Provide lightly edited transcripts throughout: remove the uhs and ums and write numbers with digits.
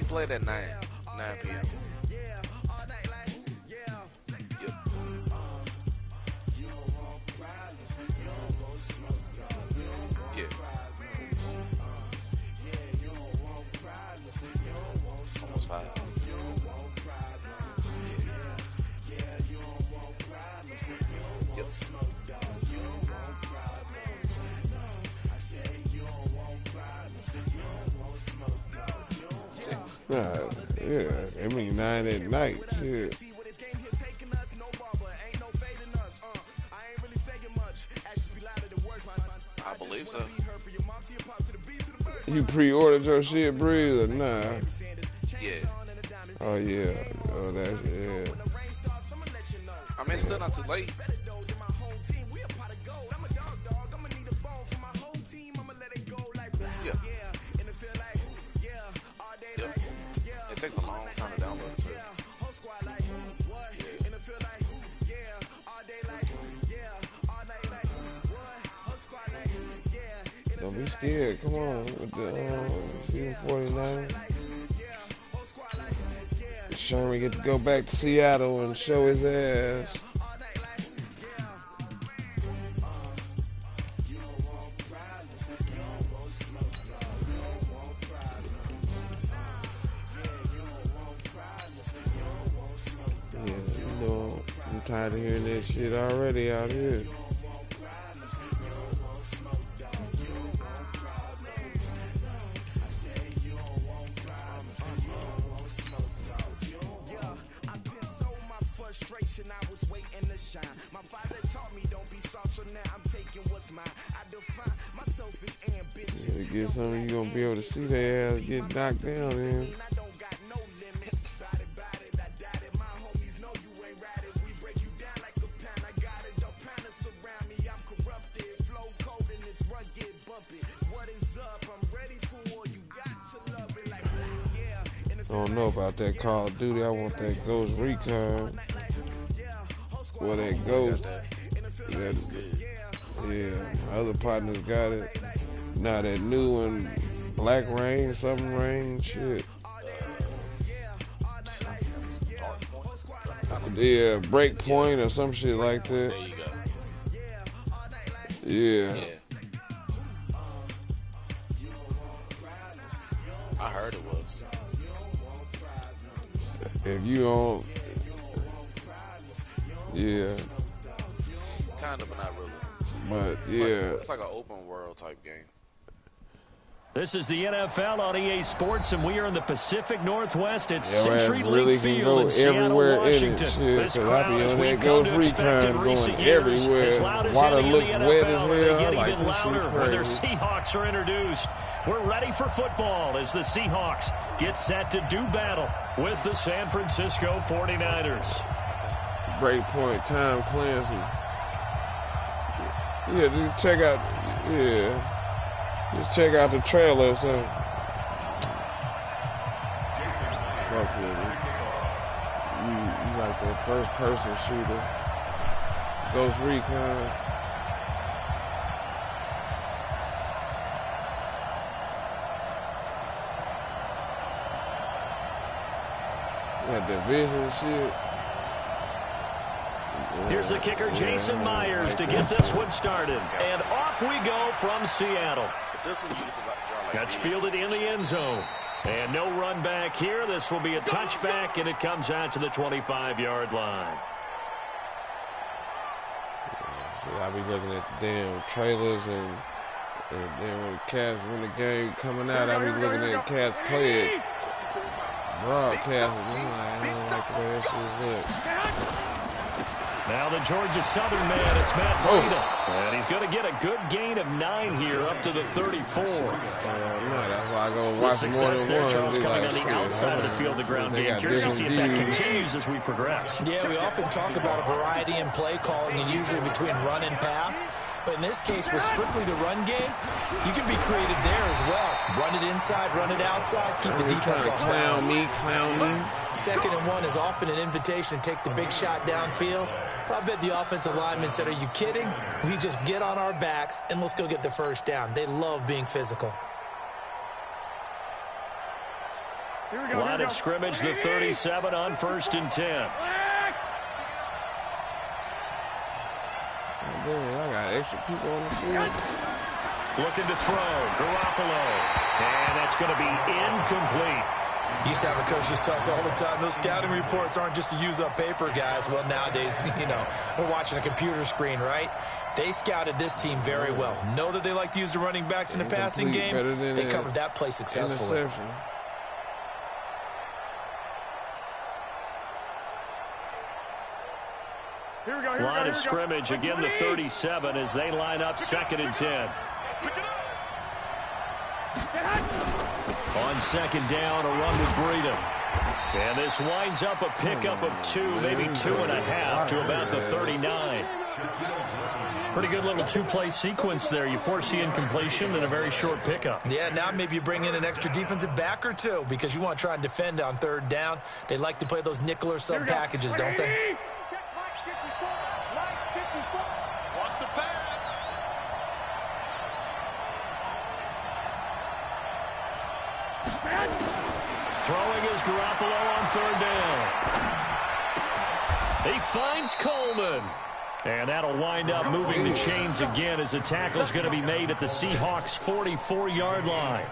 played at 9 p.m. Yep. Yeah. Almost 5. Yep. Yeah, I mean 9 at night. Yeah. I believe so. You pre-ordered your shit, Breeze, or nah? Yeah. Oh yeah. Oh that's yeah. I mean, it's still not too late. Yeah. Yep. It takes a long time to download it too. Don't be scared. Come on with the season 49. Sherman get to go back to Seattle and show his ass. Yeah, you know, I'm tired of hearing that shit already out here. I was waiting to shine. My father taught me don't be soft, so now I'm taking what's mine. I define myself as ambitious. Yeah, get something you gonna be able to see their ass get knocked down in. I don't got no limits. Bout it, I doubt it. My homies know you ain't ratted. We break you down like a pound. I got it, don't panic surround me. I'm corrupted, flow cold and it's rugged, bumpy. What is up? I'm ready for war. You got to love it like yeah. I don't know about that Call of Duty. I want that Ghost Recon. Or that Ghost. Yeah, my other partners got it. Now that new one, Black Rain, something Rain, shit. Yeah, Breakpoint or some shit like that. There you go. Yeah. I heard it was. If you don't, yeah. Kind of, but not really. But yeah. It's like an open world type game. This is the NFL on EA Sports, and we are in the Pacific Northwest at Your Century ass really League can Field go in Seattle, everywhere Washington. in it, This shit, 'cause I crowd, be as on we've that come Ghost to expect in Recon recent going years, everywhere. as loud as Water any look in the wet NFL, as they hell. get Like, even this shit louder when their crazy. Seahawks are introduced. We're ready for football as the Seahawks get set to do battle with the San Francisco 49ers. Breakpoint, Tom Clancy. Yeah, just check out. Yeah, just check out the trailer. So, fuck with it. You like that first-person shooter, Ghost Recon. That division shit. Here's the kicker, Jason Myers, to get this one started. And off we go from Seattle. But this one you get to draw like That's these. fielded in the end zone. And no run back here. This will be a touchback, and it comes out to the 25-yard line. So I be looking at the damn trailers and then when the cats, when the game coming out, I be looking at cats play it. Broadcast it. I'm like, I don't like the way that shit looks. Now the Georgia Southern man, it's Matt Breida. And he's going to get a good gain of 9 here up to the 34. That's why I go The watch more success than there, one. Charles, Be coming like, on the shit, outside of the field, the ground they game. got Curious to see if that different views. continues as we progress. Yeah, we often talk about a variety in play calling, and usually between run and pass. But in this case, with strictly the run game, you can be creative there as well. Run it inside, run it outside, keep the defense off balance. Clown me. 2nd and 1 is often an invitation to take the big shot downfield. I bet the offensive lineman said, are you kidding? We just get on our backs and let's go get the first down. They love being physical. Line of scrimmage, the 37 on 1st and 10. I got extra people on the field. Looking to throw. Garoppolo. And that's going to be incomplete. Used to have a coach just tell us all the time, those scouting reports aren't just to use up paper, guys. Well, nowadays, we're watching a computer screen, right? They scouted this team very well. Know that they like to use the running backs in the passing game. They covered that play successfully. Line of scrimmage, again the 37 as they line up 2nd and 10. On 2nd down, a run with Breida. And this winds up a pickup of 2, maybe 2.5 to about the 39. Pretty good little 2-play sequence there. You force the incompletion and a very short pickup. Yeah, now maybe you bring in an extra defensive back or 2 because you want to try and defend on 3rd down. They like to play those nickel or sub packages, don't they? Throwing is Garoppolo on 3rd down. He finds Coleman. And that'll wind up moving the chains again as the tackle's going to be made at the Seahawks' 44-yard line.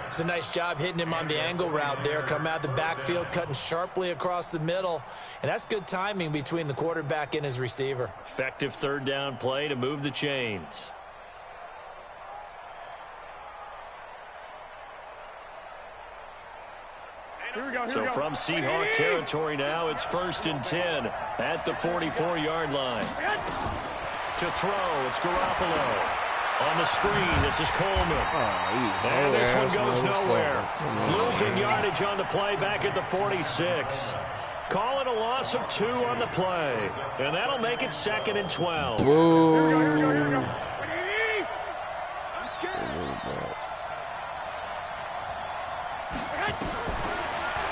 It's a nice job hitting him on the angle route there. Come out the backfield, cutting sharply across the middle. And that's good timing between the quarterback and his receiver. Effective 3rd down play to move the chains. So from Seahawk territory now, it's 1st and 10 at the 44-yard line. To throw, it's Garoppolo. On the screen, this is Coleman. And this one goes nowhere. Losing yardage on the play back at the 46. Call it a loss of 2 on the play. And that'll make it 2nd and 12. Whoa.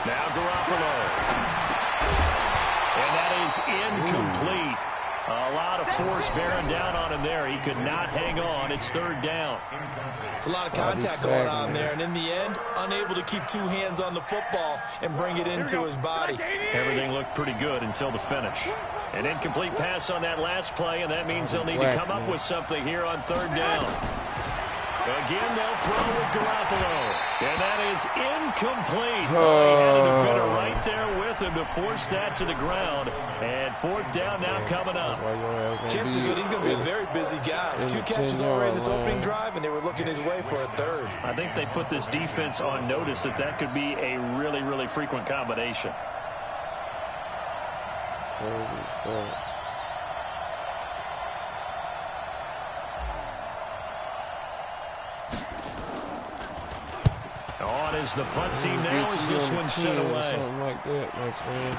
Now Garoppolo. And that is incomplete. A lot of force bearing down on him there. He could not hang on. It's 3rd down. It's a lot of contact going on there. And in the end, unable to keep 2 hands on the football and bring it into his body. Everything looked pretty good until the finish. An incomplete pass on that last play, and that means they'll need to come up with something here on 3rd down. Again, they'll throw with Garoppolo. And that is incomplete. He had a defender right there with him to force that to the ground. And 4th down now coming up. Chances are good he's going to be a very busy guy. 2 catches already in his opening drive, and they were looking his way for a 3rd. I think they put this defense on notice that that could be a really, really frequent combination. On is the punt team now as this one's set away. Something like that, my friend.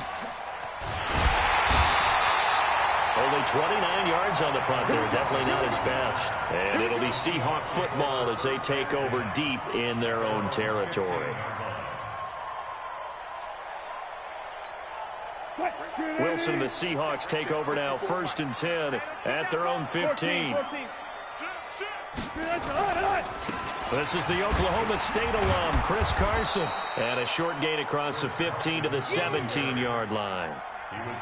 Only 29 yards on the punt there. Definitely not his best. And it'll be Seahawk football as they take over deep in their own territory. Wilson and the Seahawks take over now 1st and 10 at their own 15. This is the Oklahoma State alum, Chris Carson. And a short gain across the 15 to the 17-yard line.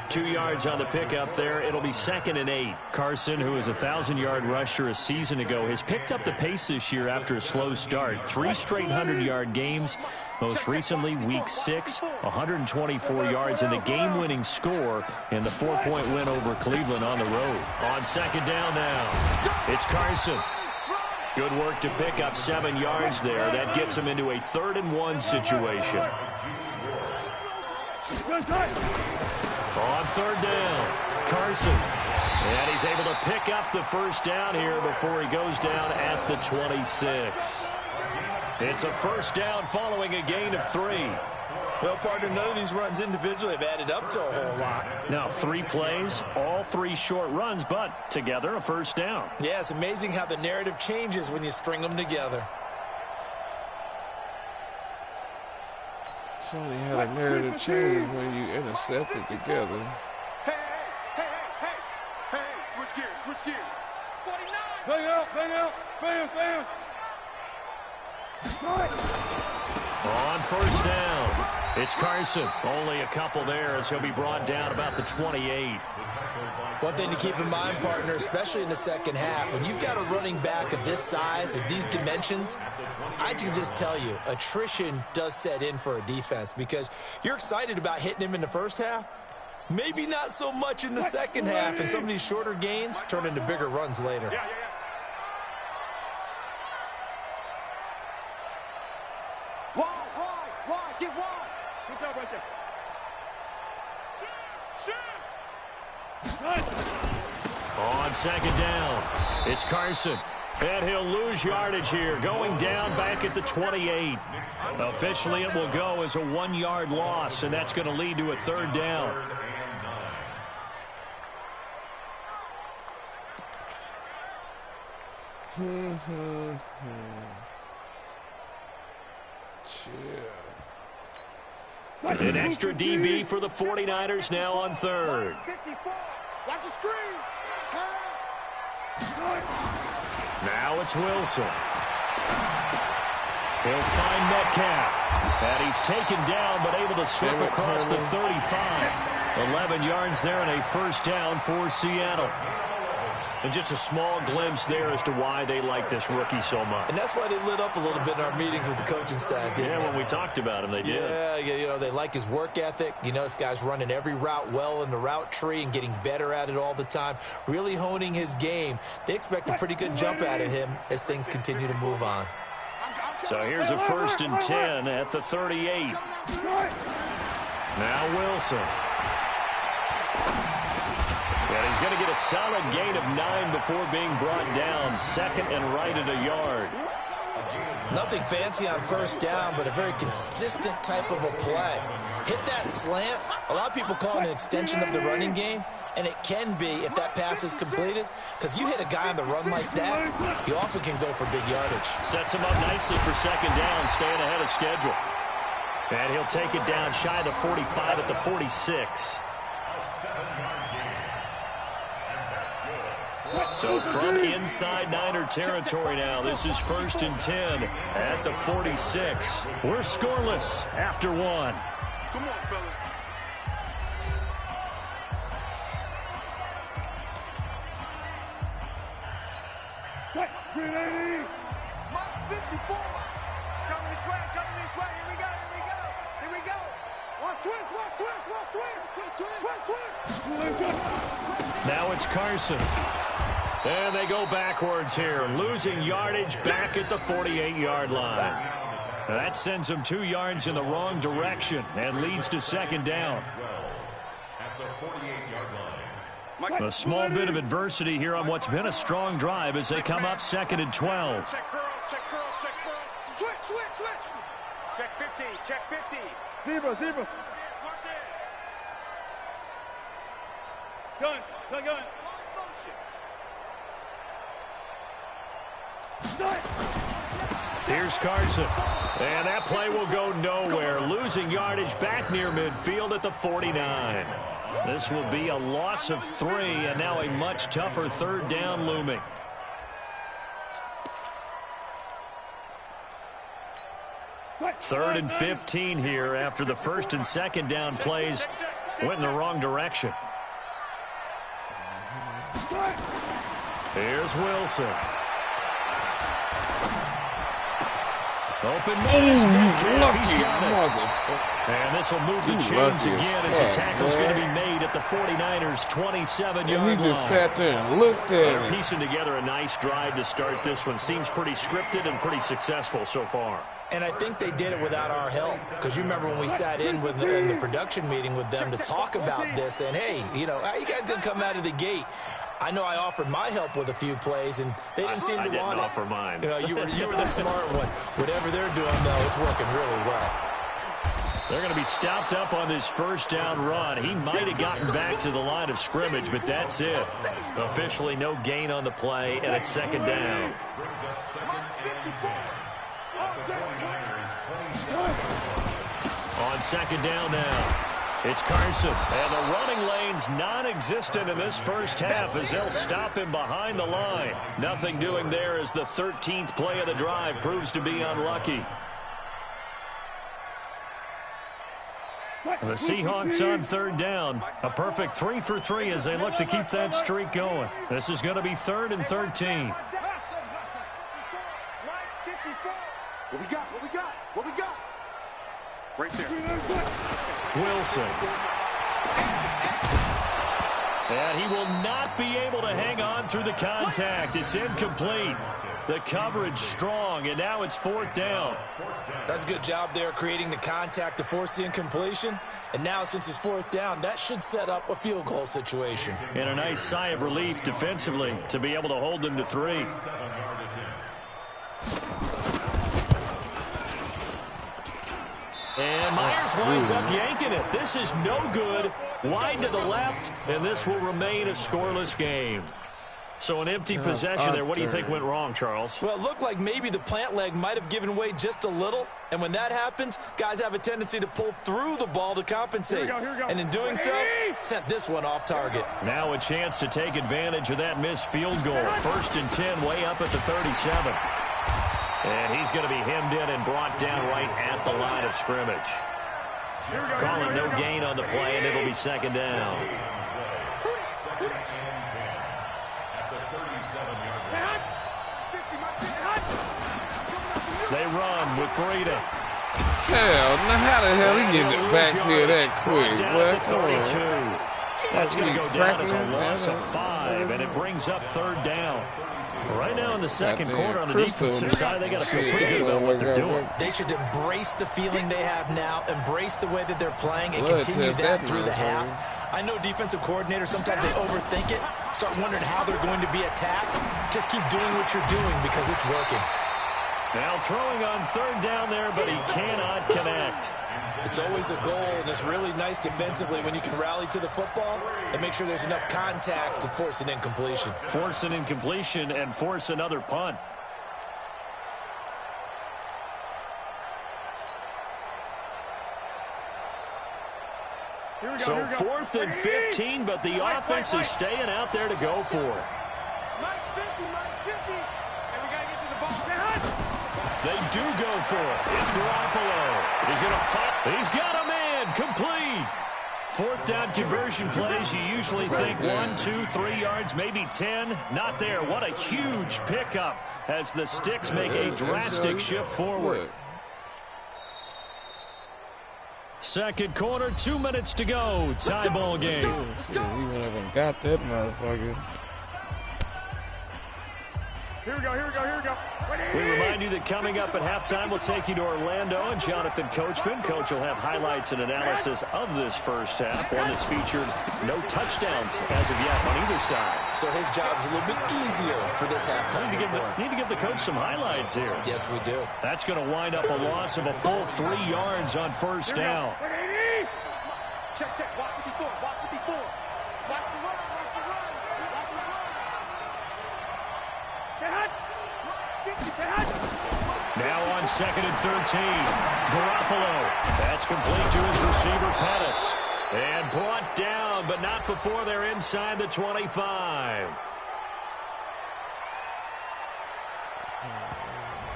2 yards on the pickup there. It'll be 2nd and 8. Carson, who is a 1,000-yard rusher a season ago, has picked up the pace this year after a slow start. 3 straight 100-yard games. Most recently, Week 6, 124 yards and the game-winning score in the 4-point win over Cleveland on the road. On 2nd down now, it's Carson. Good work to pick up 7 yards there. That gets him into a 3rd and 1 situation. On 3rd down, Carson. And he's able to pick up the 1st down here before he goes down at the 26. It's a 1st down following a gain of 3. Well, partner, none of these runs individually have added up to a whole lot. Now, 3 plays, all 3 short runs, but together a 1st down. Yeah, it's amazing how the narrative changes when you string them together. It's only how the narrative changes when you intercept it together. Hey, switch gears. 49. Bang out. On first down, it's Carson. Only a couple there as he'll be brought down about the 28. One thing to keep in mind, partner, especially in the second half, when you've got a running back of this size, of these dimensions, I can just tell you, attrition does set in for a defense because you're excited about hitting him in the first half. Maybe not so much in the second half, and some of these shorter gains turn into bigger runs later. Wide, get wide. Good job right there. On second down, it's Carson. And he'll lose yardage here, going down back at the 28. Officially, it will go as a 1-yard loss, and that's going to lead to a third down. An extra DB for the 49ers now on third. 54. Watch the screen. Pass. Now it's Wilson. He'll find Metcalf. And he's taken down but able to slip across the 35. 11 yards there and a first down for Seattle. And just a small glimpse there as to why they like this rookie so much. And that's why they lit up a little bit in our meetings with the coaching staff, didn't they? When we talked about him, they did. Yeah, you know, they like his work ethic. You know, this guy's running every route well in the route tree and getting better at it all the time, really honing his game. They expect a pretty good jump out of him as things continue to move on. So here's a 1st and 10 at the 38. Now Wilson. And he's going to get a solid gain of 9 before being brought down. 2nd and right at a yard. Nothing fancy on first down, but a very consistent type of a play. Hit that slant. A lot of people call it an extension of the running game, and it can be if that pass is completed, because you hit a guy on the run like that, you often can go for big yardage. Sets him up nicely for 2nd down, staying ahead of schedule. And he'll take it down shy of the 45 at the 46. So from inside Niner territory now, this is 1st and 10 at the 46. We're scoreless after 1. Come on, fellas. Mark 54. Coming this way, coming this way. Here we go, here we go, here we go. Watch twist, watch twist, watch twist. Twist, twist. Now it's Carson. And they go backwards here, losing yardage back at the 48-yard line. That sends them 2 yards in the wrong direction and leads to 2nd down. A small bit of adversity here on what's been a strong drive as they come up 2nd and 12. Check curls, check curls, check curls. Switch, switch, switch. Check 50, check 50. Zebra, zebra. Watch it. Gun, gun, gun. Here's Carson. And that play will go nowhere. Losing yardage back near midfield at the 49. This will be a loss of 3, and now a much tougher 3rd down looming. Third and 15 here after the 1st and 2nd down plays went in the wrong direction. Here's Wilson. Open man. He's got it. And this will move the chains again as the tackle's going to be made at the 49ers' 27-yard line. He just sat there and looked at They're him. piecing together a nice drive to start this one. Seems pretty scripted and pretty successful so far. And I think they did it without our help, because you remember when we sat in with in the production meeting with them to talk about this, and hey, you know, how you guys going to come out of the gate? I know I offered my help with a few plays, and they didn't seem to want it. I didn't offer mine. You know, you were the smart one. Whatever they're doing, though, it's working really well. They're going to be stopped up on this 1st down run. He might have gotten back to the line of scrimmage, but that's it. Officially no gain on the play, and it's 2nd down. On 2nd down now, it's Carson. And the running lane's non-existent in this first half as they'll stop him behind the line. Nothing doing there as the 13th play of the drive proves to be unlucky. The Seahawks on third down. A perfect 3 for 3 as they look to keep that streak going. This is going to be 3rd and 13. What we got? What we got? What we got? Right there. Wilson. And he will not be able to hang on through the contact. It's incomplete. The coverage strong, and now it's 4th down. That's a good job there creating the contact to force the incompletion. And now since it's 4th down, that should set up a field goal situation. And a nice sigh of relief defensively to be able to hold them to 3. And Myers winds up yanking it. This is no good. Wide to the left, and this will remain a scoreless game. So an empty possession there. What do you think went wrong, Charles? Well, it looked like maybe the plant leg might have given way just a little. And when that happens, guys have a tendency to pull through the ball to compensate. Here we go. And in doing so, sent this one off target. Now a chance to take advantage of that missed field goal. 1st and 10, way up at the 37. And he's going to be hemmed in and brought down right at the line of scrimmage. Calling no gain on the play, and it'll be 2nd down. They run with Breida. Hell, now how the hell he getting it back here that quick? Down What? at the 32. That's going to go down as a loss of 5, and it brings up 3rd down. Right now in the second quarter on the defensive side, they got to feel pretty good about what they're doing. They should embrace the feeling they have now, embrace the way that they're playing, and continue that through the half. I know defensive coordinators, sometimes they overthink it, start wondering how they're going to be attacked. Just keep doing what you're doing because it's working. Now throwing on 3rd down there, but he cannot connect. It's always a goal, and it's really nice defensively when you can rally to the football and make sure there's enough contact to force an incompletion. Force an incompletion and force another punt. So 4th and 15, but the offense is staying out there to go for it. Mike's 50, Mike's 50. And we got to get to the ball. They do go for it. It's Garoppolo. He's going to fight. He's got a man. Complete. 4th down conversion plays. You usually think 1, 2, 3 yards, maybe 10. Not there. What a huge pickup as the sticks make a drastic shift forward. Second quarter, 2 minutes to go. Tie ball game. He went up and got that motherfucker. Here we go, here we go, here we go. We remind you that coming up at halftime, we'll take you to Orlando and Jonathan Coachman. Coach will have highlights and analysis of this first half, one that's featured no touchdowns as of yet on either side. So his job's a little bit easier for this halftime. Need to give the coach some highlights here. Yes, we do. That's going to wind up a loss of a full 3 yards on 1st down. Check, check. Watch 54, watch 54. Watch the run, watch the run. Watch the run. Now on 2nd and 13. Garoppolo. That's complete to his receiver, Pettis. And brought down, but not before they're inside the 25.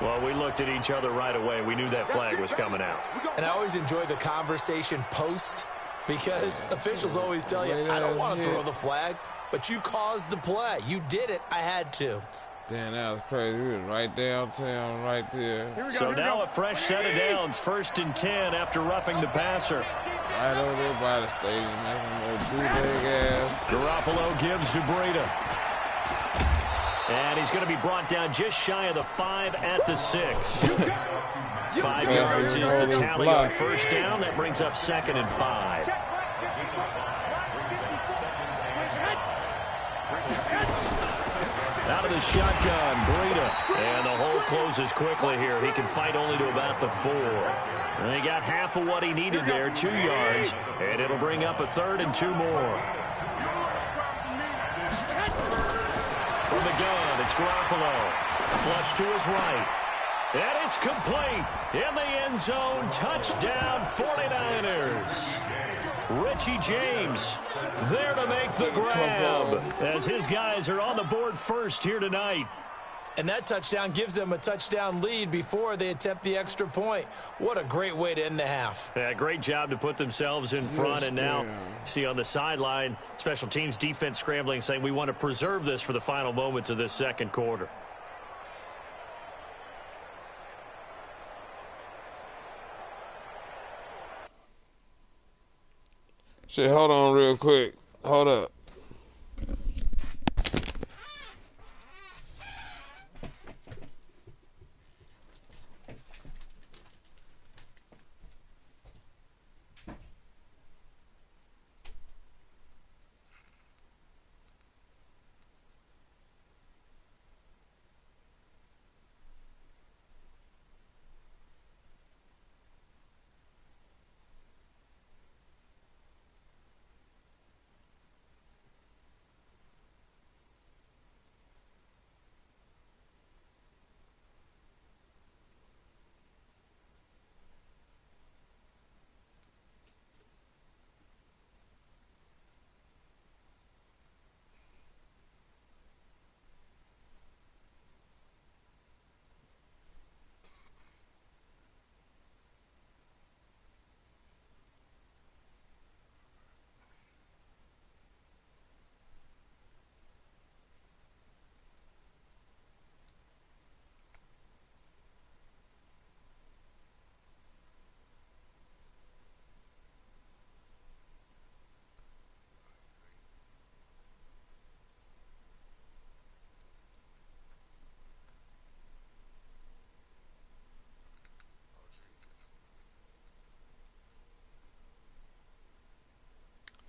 Well, we looked at each other right away. We knew that flag was coming out. And I always enjoy the conversation post because officials always tell you, I don't want to throw the flag, but you caused the play. You did it. I had to. Damn, that was crazy. We was right downtown, right there. So now a fresh set of downs, 1st and 10 after roughing the passer. Right over there by the stadium. That's some little bootleg ass. Garoppolo gives to Breida. And he's going to be brought down just shy of the 5 at the 6. 5 yards is the tally on 1st down. That brings up 2nd and 5. Out of the shotgun, Breida. And the hole closes quickly here. He can fight only to about the 4. And he got half of what he needed there, 2 yards. And it'll bring up a 3rd and 2 more. From the gun, it's Garoppolo. Flush to his right. And it's complete. In the end zone, touchdown 49ers. Richie James there to make the grab as his guys are on the board first here tonight. And that touchdown gives them a touchdown lead before they attempt the extra point. What a great way to end the half. Yeah, great job to put themselves in front. Yes, and now, damn. see on the sideline, special teams defense scrambling, saying we want to preserve this for the final moments of this second quarter. Shit, hold on real quick. Hold up.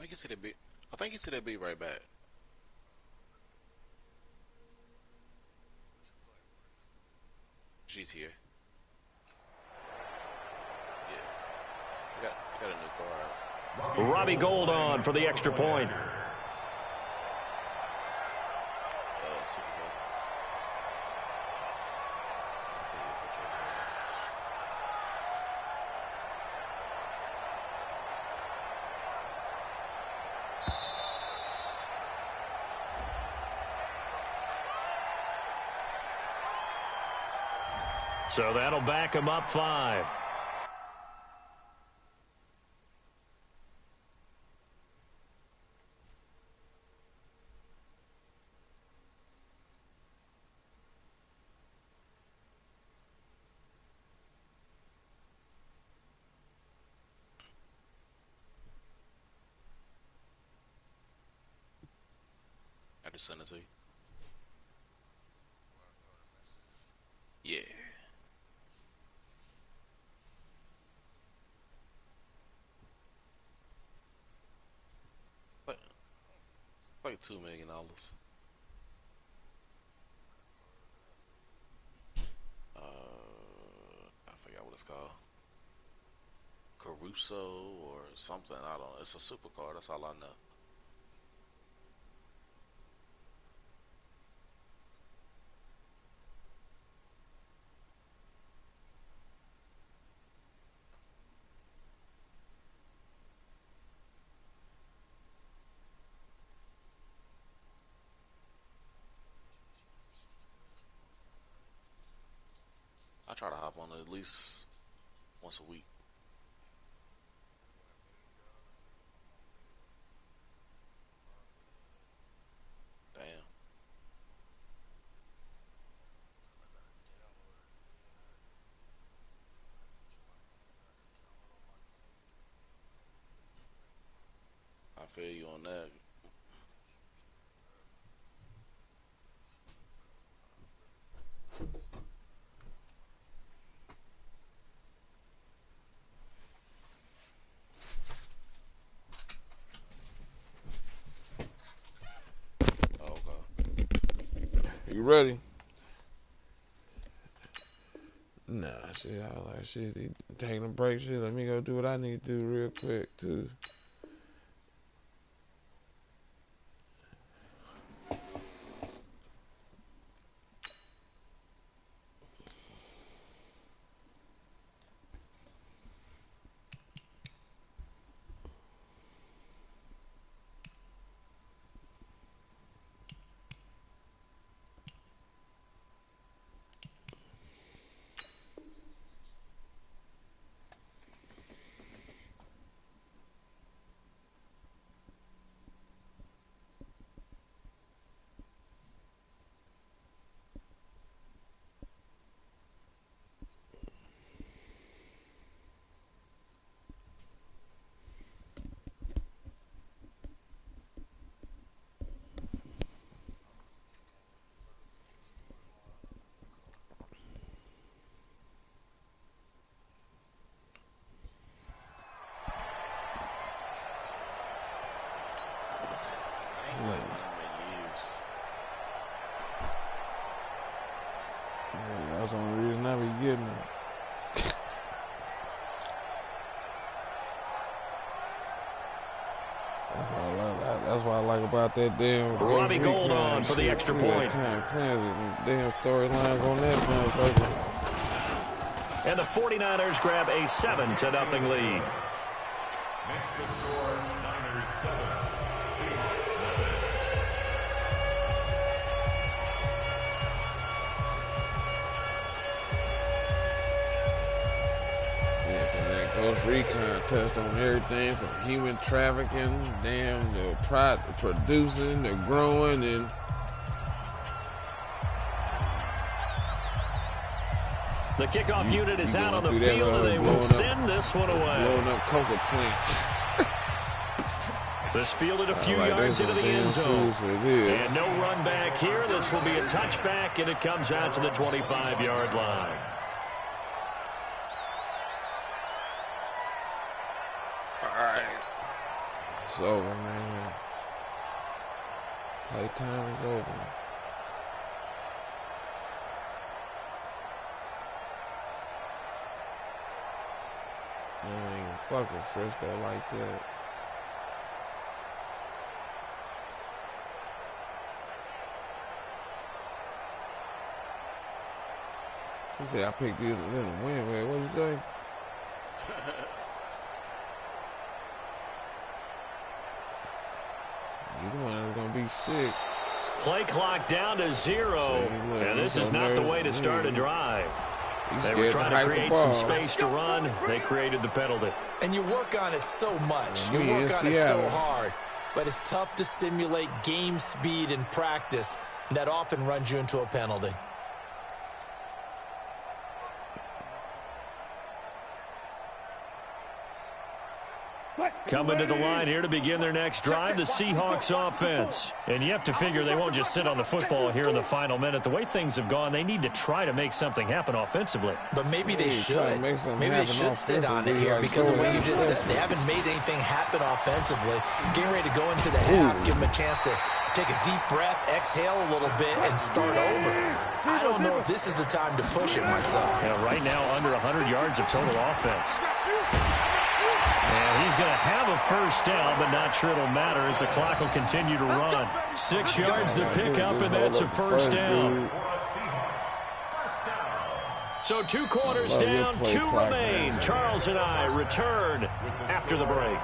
I think he said they'd be right back. GTA. Yeah. I got a new car out. Robbie Gould on for the extra point. Super Bowl. Let's see your picture. So that'll back him up 5. I just sent it to you. Yeah. Like $2 million. I forgot what it's called. Caruso or something. I don't know. It's a supercar. That's all I know. I try to hop on it at least once a week. Damn. I feel you on that. Oh, okay. You ready? Nah, shit, I was like, shit, he taking a break, shit, let me go do what I need to do real quick, too. he getting. That's what I like about that damn. Robbie Gould on for the extra point. Damn storylines on that motherfucker. And the 49ers grab a 7-0 lead. Next to score, Niners 7, Seahawks 7. That Ghost Recon touched on everything from human trafficking, damn, the producing, the growing, and the kickoff unit is out on the field, and they will send this one away. Blowing up coca plants. This fielded a few yards into the end zone. And no run back here. This will be a touchback, and it comes out to the 25-yard line. It's over, man. Playtime is over. I ain't even fuck with Frisco like that. He said I picked you to win. Wait, what did you say? You the one that's gonna be sick. Play clock down to 0, and this is not the way to start a drive. They were trying to create some space to run. They created the penalty. And you work on it so much. You work on it so hard. But it's tough to simulate game speed in practice. That often runs you into a penalty. Coming to the line here to begin their next drive, the Seahawks offense. And you have to figure they won't just sit on the football here in the final minute. The way things have gone, they need to try to make something happen offensively. But maybe they should. Maybe they should sit on it here because the way you just said, they haven't made anything happen offensively. Getting ready to go into the half, give them a chance to take a deep breath, exhale a little bit, and start over. I don't know if this is the time to push it myself. Yeah, right now, under 100 yards of total offense. And he's going to have a first down, but not sure it'll matter as the clock will continue to run. 6 yards the pickup, and that's a first down. So 2 quarters down, 2 remain. Charles and I return after the break.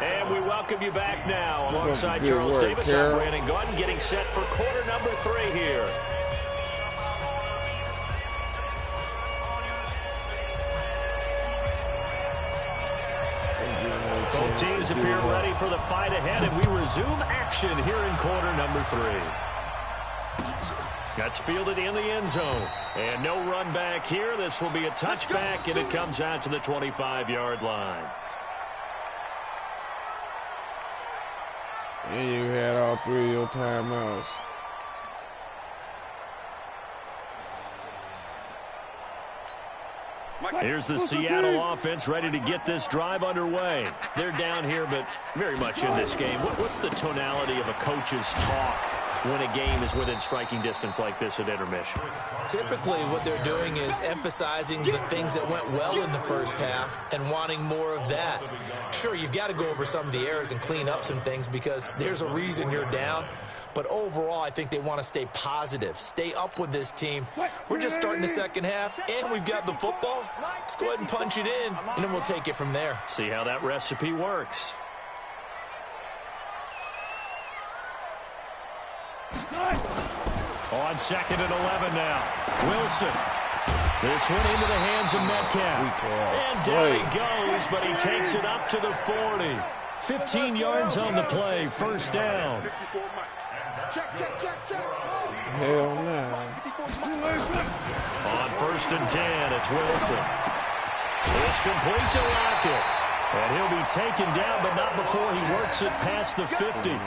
And we welcome you back now alongside Charles Davis. I'm Brandon Gordon getting set for quarter number 3 here. Both teams appear ready for the fight ahead, and we resume action here in quarter number 3. That's fielded in the end zone. And no run back here. This will be a touchback, and it comes out to the 25-yard line. And you had all 3 of your timeouts. Here's the Seattle offense ready to get this drive underway. They're down here, but very much in this game. What's the tonality of a coach's talk when a game is within striking distance like this at intermission? Typically, what they're doing is emphasizing the things that went well in the first half and wanting more of that. Sure, you've got to go over some of the errors and clean up some things because there's a reason you're down. But overall, I think they want to stay positive, stay up with this team. We're just starting the second half, and we've got the football. Let's go ahead and punch it in, and then we'll take it from there. See how that recipe works. On 2nd and 11 now. Wilson. This one into the hands of Metcalf. And down he goes, but he takes it up to the 40. 15 yards on the play, first down. Hell no. On 1st and 10, it's Wilson. It's complete to Lockett. And he'll be taken down, but not before he works it past the 50.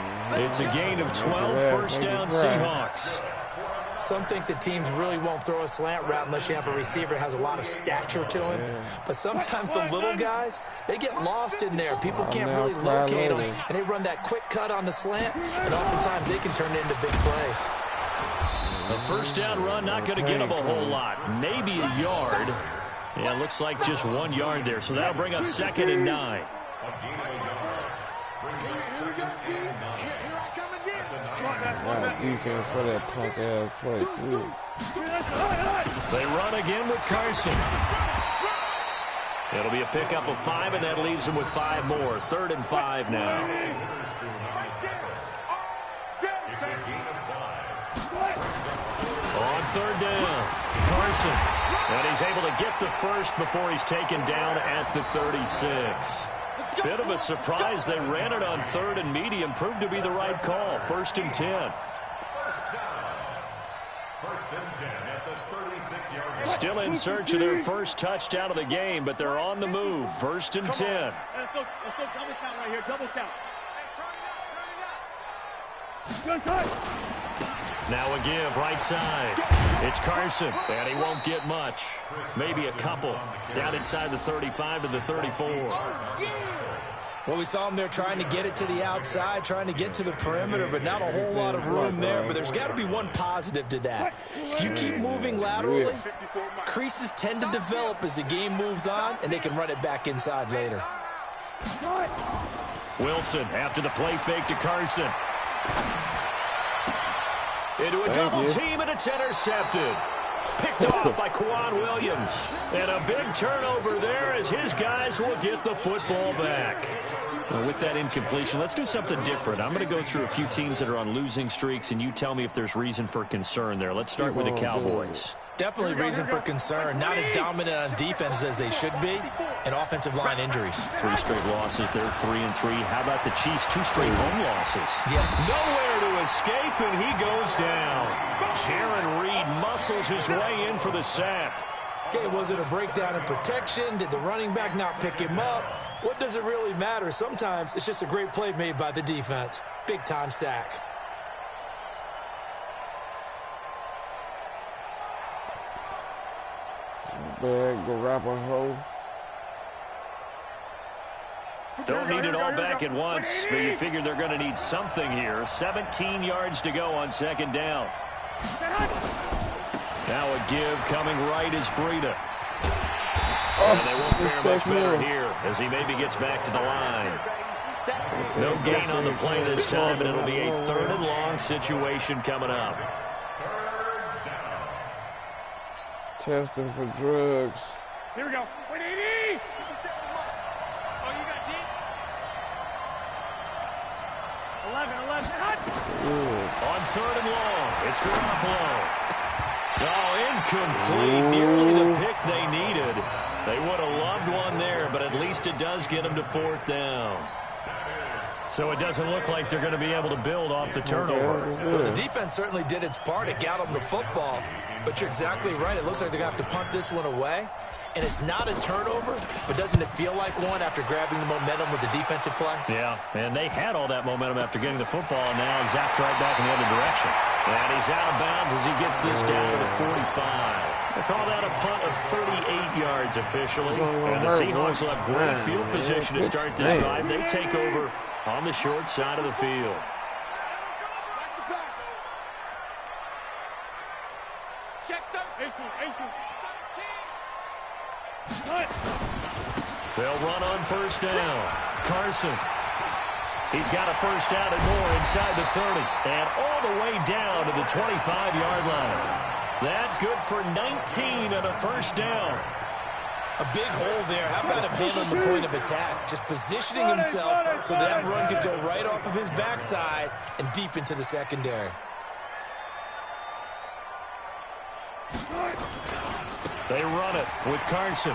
It's a gain of 12, first down Seahawks. Some think the teams really won't throw a slant route unless you have a receiver that has a lot of stature to him. But sometimes the little guys, they get lost in there. People can't really locate them, and they run that quick cut on the slant, and oftentimes they can turn it into big plays. A first down run, not going to get him a whole lot. Maybe a yard. Yeah, it looks like just 1 yard there. So that'll bring up 2nd and 9. Wow, defense for that punk ass play too. They run again with Carson. It'll be a pickup of 5, and that leaves them with 5 more. 3rd and 5 now. On 3rd down, Carson. And he's able to get the first before he's taken down at the 36. Bit of a surprise. They ran it on 3rd and medium. Proved to be the right call. 1st and 10. First and 10 at the 36-yard line. Still in search of their first touchdown of the game, but they're on the move. 1st and 10. Let's go double count right here. Double count. Good touch. Now a give, right side. It's Carson, and he won't get much. Maybe a couple. Down inside the 35 to the 34. Well, we saw him there trying to get it to the outside, trying to get to the perimeter, but not a whole lot of room there. But there's got to be one positive to that. If you keep moving laterally, creases tend to develop as the game moves on, and they can run it back inside later. Wilson after the play fake to Carson. Into a double team, and it's intercepted. Picked off by Quan Williams. And a big turnover there as his guys will get the football back. Well, with that incompletion, let's do something different. I'm going to go through a few teams that are on losing streaks, and you tell me if there's reason for concern there. Let's start with the Cowboys. Definitely reason for concern. Not as dominant on defense as they should be, and offensive line injuries. 3 straight losses. They're 3-3. How about the Chiefs? 2 straight home losses. Yeah. Nowhere to escape, and he goes down. Jaron Reed muscles his way in for the sack. Okay, was it a breakdown in protection? Did the running back not pick him up? What does it really matter? Sometimes it's just a great play made by the defense. Big-time sack. Bag, Garoppolo. Don't need it all back at once, but you figure they're going to need something here. 17 yards to go on 2nd down. Now a give coming right is Breida. And they won't fare much better here as he maybe gets back to the line. No gain on the play this time, and it'll be a 3rd and long situation coming up. Testing for drugs. Here we go. 180. Oh, you got deep. 11. On 3rd and long, it's Garoppolo. Oh, incomplete. Nearly the pick they needed. They would have loved one there, but at least it does get them to 4th down. So it doesn't look like they're going to be able to build off the turnover. Well, the defense certainly did its part. It got them the football. But you're exactly right. It looks like they're going to have to punt this one away. And it's not a turnover, but doesn't it feel like one after grabbing the momentum with the defensive play? Yeah, and they had all that momentum after getting the football, and now zapped right back in the other direction. And he's out of bounds as he gets this down to the 45. They call that a punt of 38 yards officially. And the Seahawks will have great field position to start this drive. They take over on the short side of the field. They'll run on 1st down. Carson. He's got a first down and more inside the 30. And all the way down to the 25-yard line. That good for 19 and a 1st down. A big hole there. How about him handling the point of attack? Just positioning himself so that run could go right off of his backside and deep into the secondary. They run it with Carson.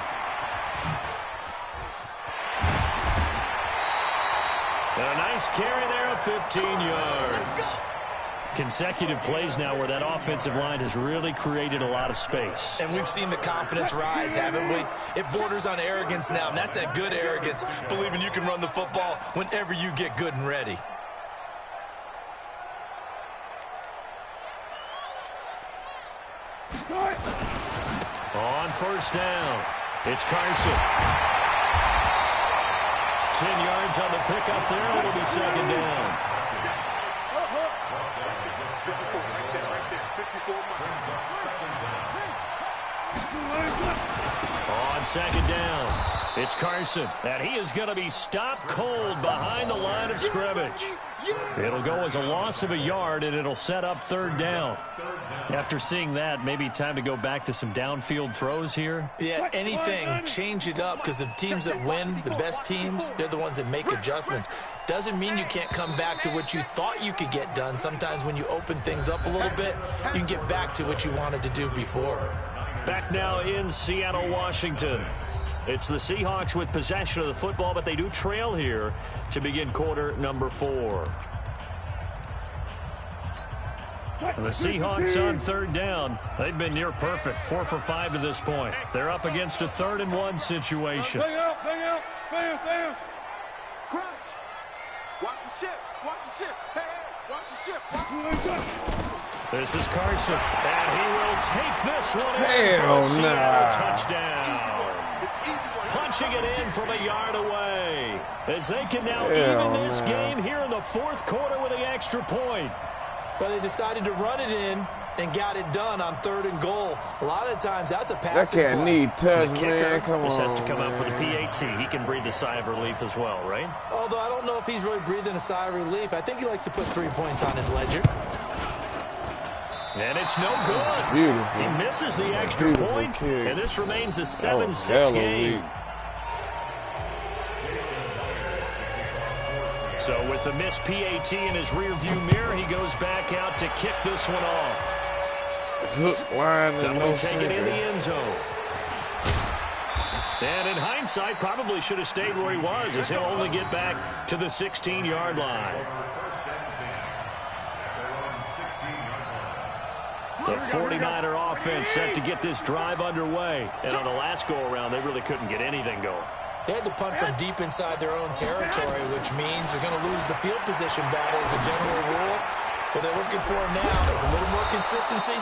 And a nice carry there of 15 yards. Consecutive plays now where that offensive line has really created a lot of space. And we've seen the confidence rise, haven't we? It borders on arrogance now, and that's that good arrogance, believing you can run the football whenever you get good and ready. On 1st down, it's Carson. 10 yards on the pickup there. It'll be 2nd down. On second down, it's Carson, and he is going to be stopped cold behind the line of scrimmage. It'll go as a loss of a yard, and it'll set up third down. After seeing that, maybe time to go back to some downfield throws here. Yeah, anything, change it up, because the teams that win, the best teams, they're the ones that make adjustments. Doesn't mean you can't come back to what you thought you could get done. Sometimes when you open things up a little bit, you can get back to what you wanted to do before. Back now in Seattle, Washington. It's the Seahawks with possession of the football, but they do trail here to begin quarter number 4. And the Seahawks on third down. They've been near perfect, 4 for 5 to this point. They're up against a 3rd and 1 situation. Bang out, bang out, bang, bang. Crouch. Watch the ship, watch the ship. Hey, hey, watch the ship. Watch the ship. This is Carson, and he will take this one in Hell for a Seattle nah. touchdown. Punching it in from a yard away as they can now Hell even this nah. game here in the 4th quarter with the extra point. But they decided to run it in and got it done on 3rd and goal. A lot of times that's a That passing cat play. need touch, The kicker, man. Come this on, has to come out for the man. PAT. He can breathe a sigh of relief as well, right? Although I don't know if he's really breathing a sigh of relief. I think he likes to put 3 points on his ledger. And it's no good. Beautiful. He misses the extra Beautiful point, kick. and this remains a That was 7-6 hella game. weak. So with the missed PAT in his rearview mirror, he goes back out to kick this one off. Hook, line, and That'll no be taken in the sinker. end zone. And in hindsight, probably should have stayed where he was, as he'll only get back to the 16-yard line. The 49er offense set to get this drive underway. And on the last go-around, they really couldn't get anything going. They had to punt from deep inside their own territory, which means they're going to lose the field position battle as a general rule. What they're looking for now is a little more consistency,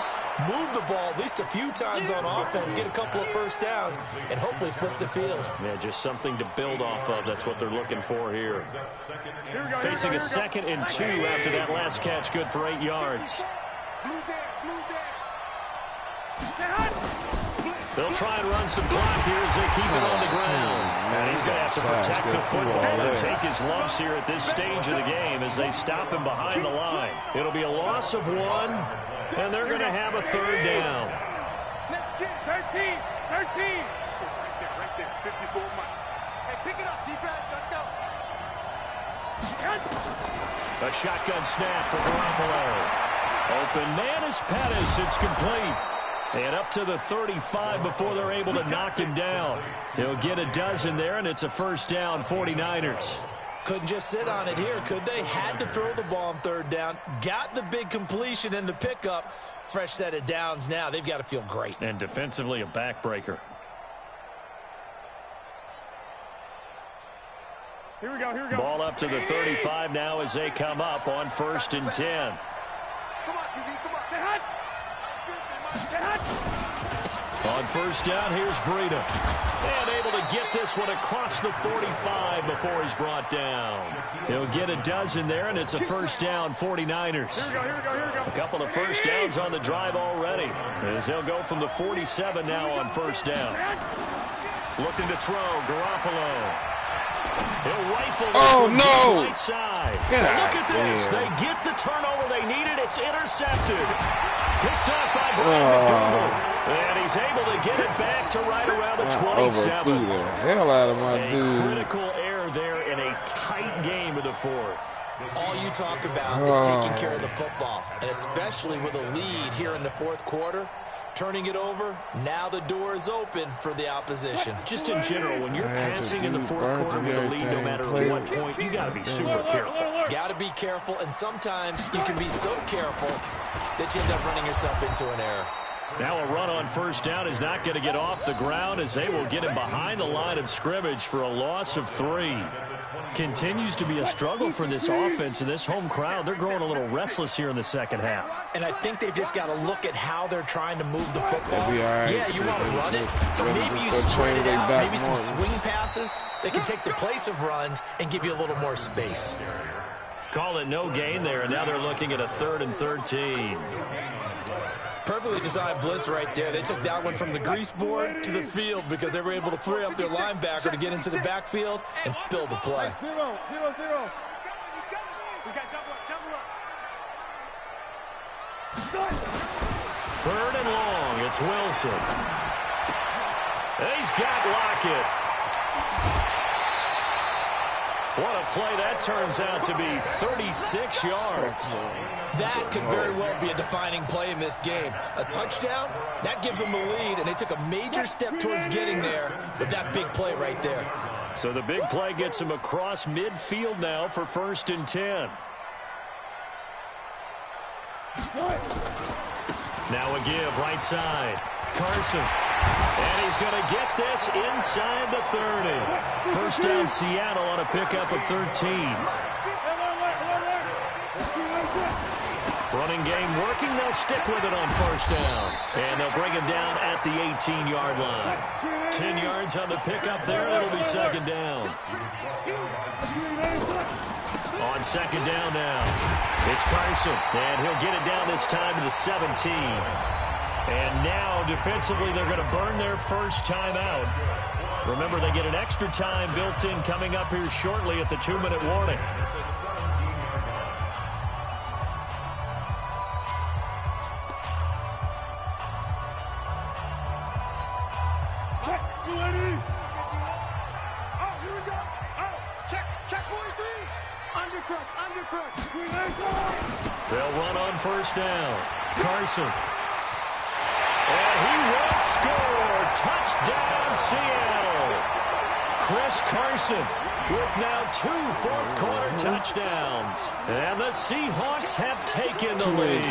move the ball at least a few times on offense, get a couple of first downs, and hopefully flip the field. Yeah, just something to build off of. That's what they're looking for here. Facing a 2nd and 2 after that last catch, good for 8 yards. They'll try and run some clock here as they keep it on the ground. And he's going to have to protect the football and take his lumps here at this stage of the game as they stop him behind the line. It'll be a loss of 1, and they're going to have a 3rd down. Let's get 13. Right there, 54 miles. Hey, pick it up, defense. Let's go. A shotgun snap for Garoppolo. Open man is Pettis. It's complete. And up to the 35 before they're able to knock him down. He'll get a dozen there, and it's a first down, 49ers. Couldn't just sit on it here, could they? Had to throw the ball on 3rd down. Got the big completion in the pickup. Fresh set of downs now. They've got to feel great. And defensively, a backbreaker. Here we go, here we go. Ball up to the 35 now as they come up on 1st and 10. Come on, QB, come on. On 1st down, here's Breida. And able to get this one across the 45 before he's brought down. He'll get a dozen there, and it's a first down, 49ers. A couple of first downs on the drive already, as they'll go from the 47 now on 1st down. Looking to throw, Garoppolo. He'll rifle this one to the right side. Look at this. They get the turnover they needed. It's intercepted. Picked up by Brian McDougal. And he's able to get it back to right around the 27. Overthrew the hell out of my A dude. critical error there in a tight game in the 4th. All you talk about is taking care of the football, and especially with a lead here in the 4th quarter. Turning it over, now the door is open for the opposition. Just in general, when you're passing in the 4th quarter with a lead, no matter at what point, you got to be super careful. Got to be careful, and sometimes you can be so careful that you end up running yourself into an error. Now a run on 1st down is not going to get off the ground as they will get him behind the line of scrimmage for a loss of 3. Continues to be a struggle for this offense and this home crowd. They're growing a little restless here in the 2nd half. And I think they've just got to look at how they're trying to move the football. Be all right. Yeah, you want to run it, but maybe you spread it out, maybe some swing passes that can take the place of runs and give you a little more space. Call it no gain there, and now they're looking at a 3rd and 13. Perfectly designed blitz right there. They took that one from the grease board to the field because they were able to free up their linebacker to get into the backfield and spill the play. 0-0-0. We got double up. Third and long. It's Wilson. He's got Lockett. What a play that turns out to be. 36 yards. That could very well be a defining play in this game. A touchdown, that gives them the lead, and they took a major step towards getting there with that big play right there. So the big play gets them across midfield now for 1st and 10. Now a give right side. Carson. And he's going to get this inside the 30. First down Seattle on a pickup of 13. Running game working. They'll stick with it on 1st down. And they'll bring him down at the 18-yard line. 10 yards on the pickup there. It'll be 2nd down. On 2nd down now, it's Carson. And he'll get it down this time to the 17. And now, defensively, they're going to burn their first timeout. Remember, they get an extra time built in coming up here shortly at the 2-minute warning. They'll run on 1st down. Carson. And he will score. Touchdown, Seattle. Chris Carson with now 2 fourth-quarter touchdowns. And the Seahawks have taken the lead.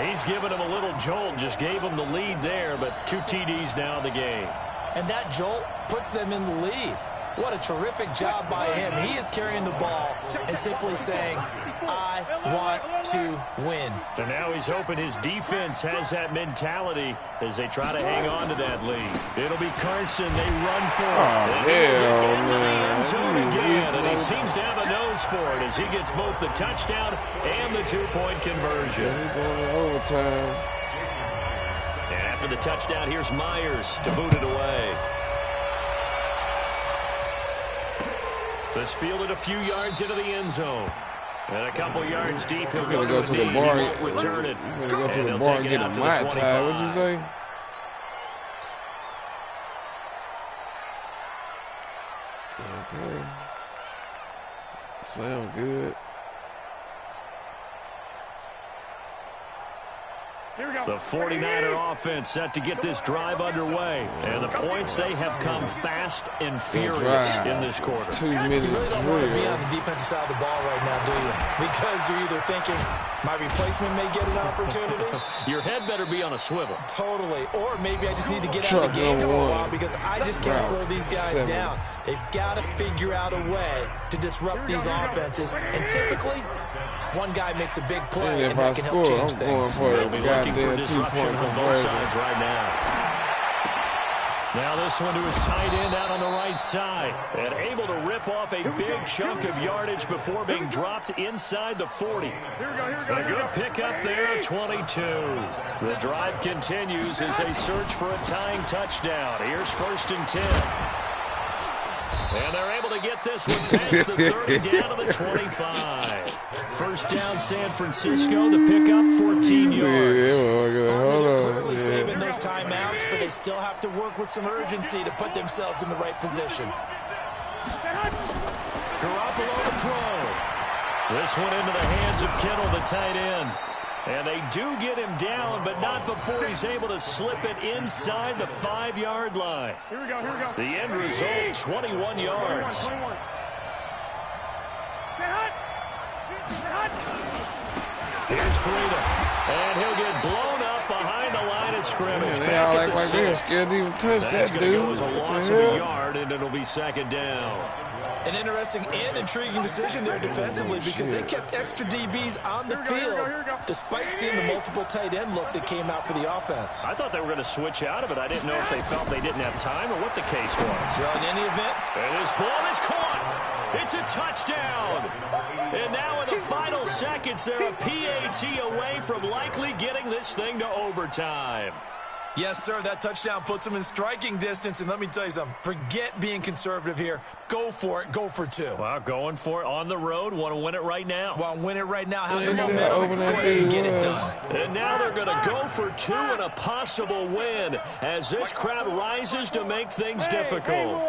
He's given him a little jolt, just gave him the lead there, but 2 TDs now in the game. And that jolt puts them in the lead. What a terrific job by him. He is carrying the ball and simply saying, I want to win. And now he's hoping his defense has that mentality as they try to hang on to that lead. It'll be Carson. They run for it. Hell, man. End zone again, and he seems to have a nose for it as he gets both the touchdown and the 2-point conversion. He's on overtime. And after the touchdown, here's Myers to boot it away. This fielded a few yards into the end zone. And a couple yards deep, he'll go to the knee. He won't return it. He's going to go to the bar and get a Mai Tai. What'd you say? Okay. Sound good. The 49er offense set to get this drive underway. And the points, they have come fast and furious in this quarter. 2 minutes. You really don't want to be on the defensive side of the ball right now, do you? Because you're either thinking, my replacement may get an opportunity. Your head better be on a swivel. Totally. Or maybe I just need to get out of the game for a while because I just can't slow these guys down. They've got to figure out a way to disrupt these offenses. And typically, one guy makes a big play and that can help change things. They'll be looking for disruption on both sides right now. Now this one to his tight end out on the right side. And able to rip off a big chunk of yardage before being dropped inside the 40. A good pickup there, 22. The drive continues as they search for a tying touchdown. Here's 1st and 10. And they're able to get this one past the 30 down to the 25. First down, San Francisco. The pickup, 14 yards. They're clearly saving those timeouts, but they still have to work with some urgency to put themselves in the right position. Garoppolo to throw. This one into the hands of Kittle, the tight end. And they do get him down, but not before he's able to slip it inside the 5-yard line. Here we go. The end result, 21 yards. Here's Breida. And he'll get blown up behind the line of scrimmage. Man, they all act like they're scared to even touch That's that going to dude. go as a loss of a yard, and it'll be 2nd down. An interesting and intriguing decision there defensively because they kept extra DBs on the field despite seeing the multiple tight end look that came out for the offense. I thought they were going to switch out of it. I didn't know if they felt they didn't have time or what the case was. Well, in any event, And this ball is caught. It's a touchdown. And now in the final seconds, they're a PAT away from likely getting this thing to overtime. Yes, sir, that touchdown puts them in striking distance. And let me tell you something, forget being conservative here. Go for it. Go for 2. Well, going for it on the road. Want to win it right now. Want to win it right now. Have the momentum. Go ahead and get it done. And now they're going to go for 2 and a possible win as this crowd rises to make things difficult.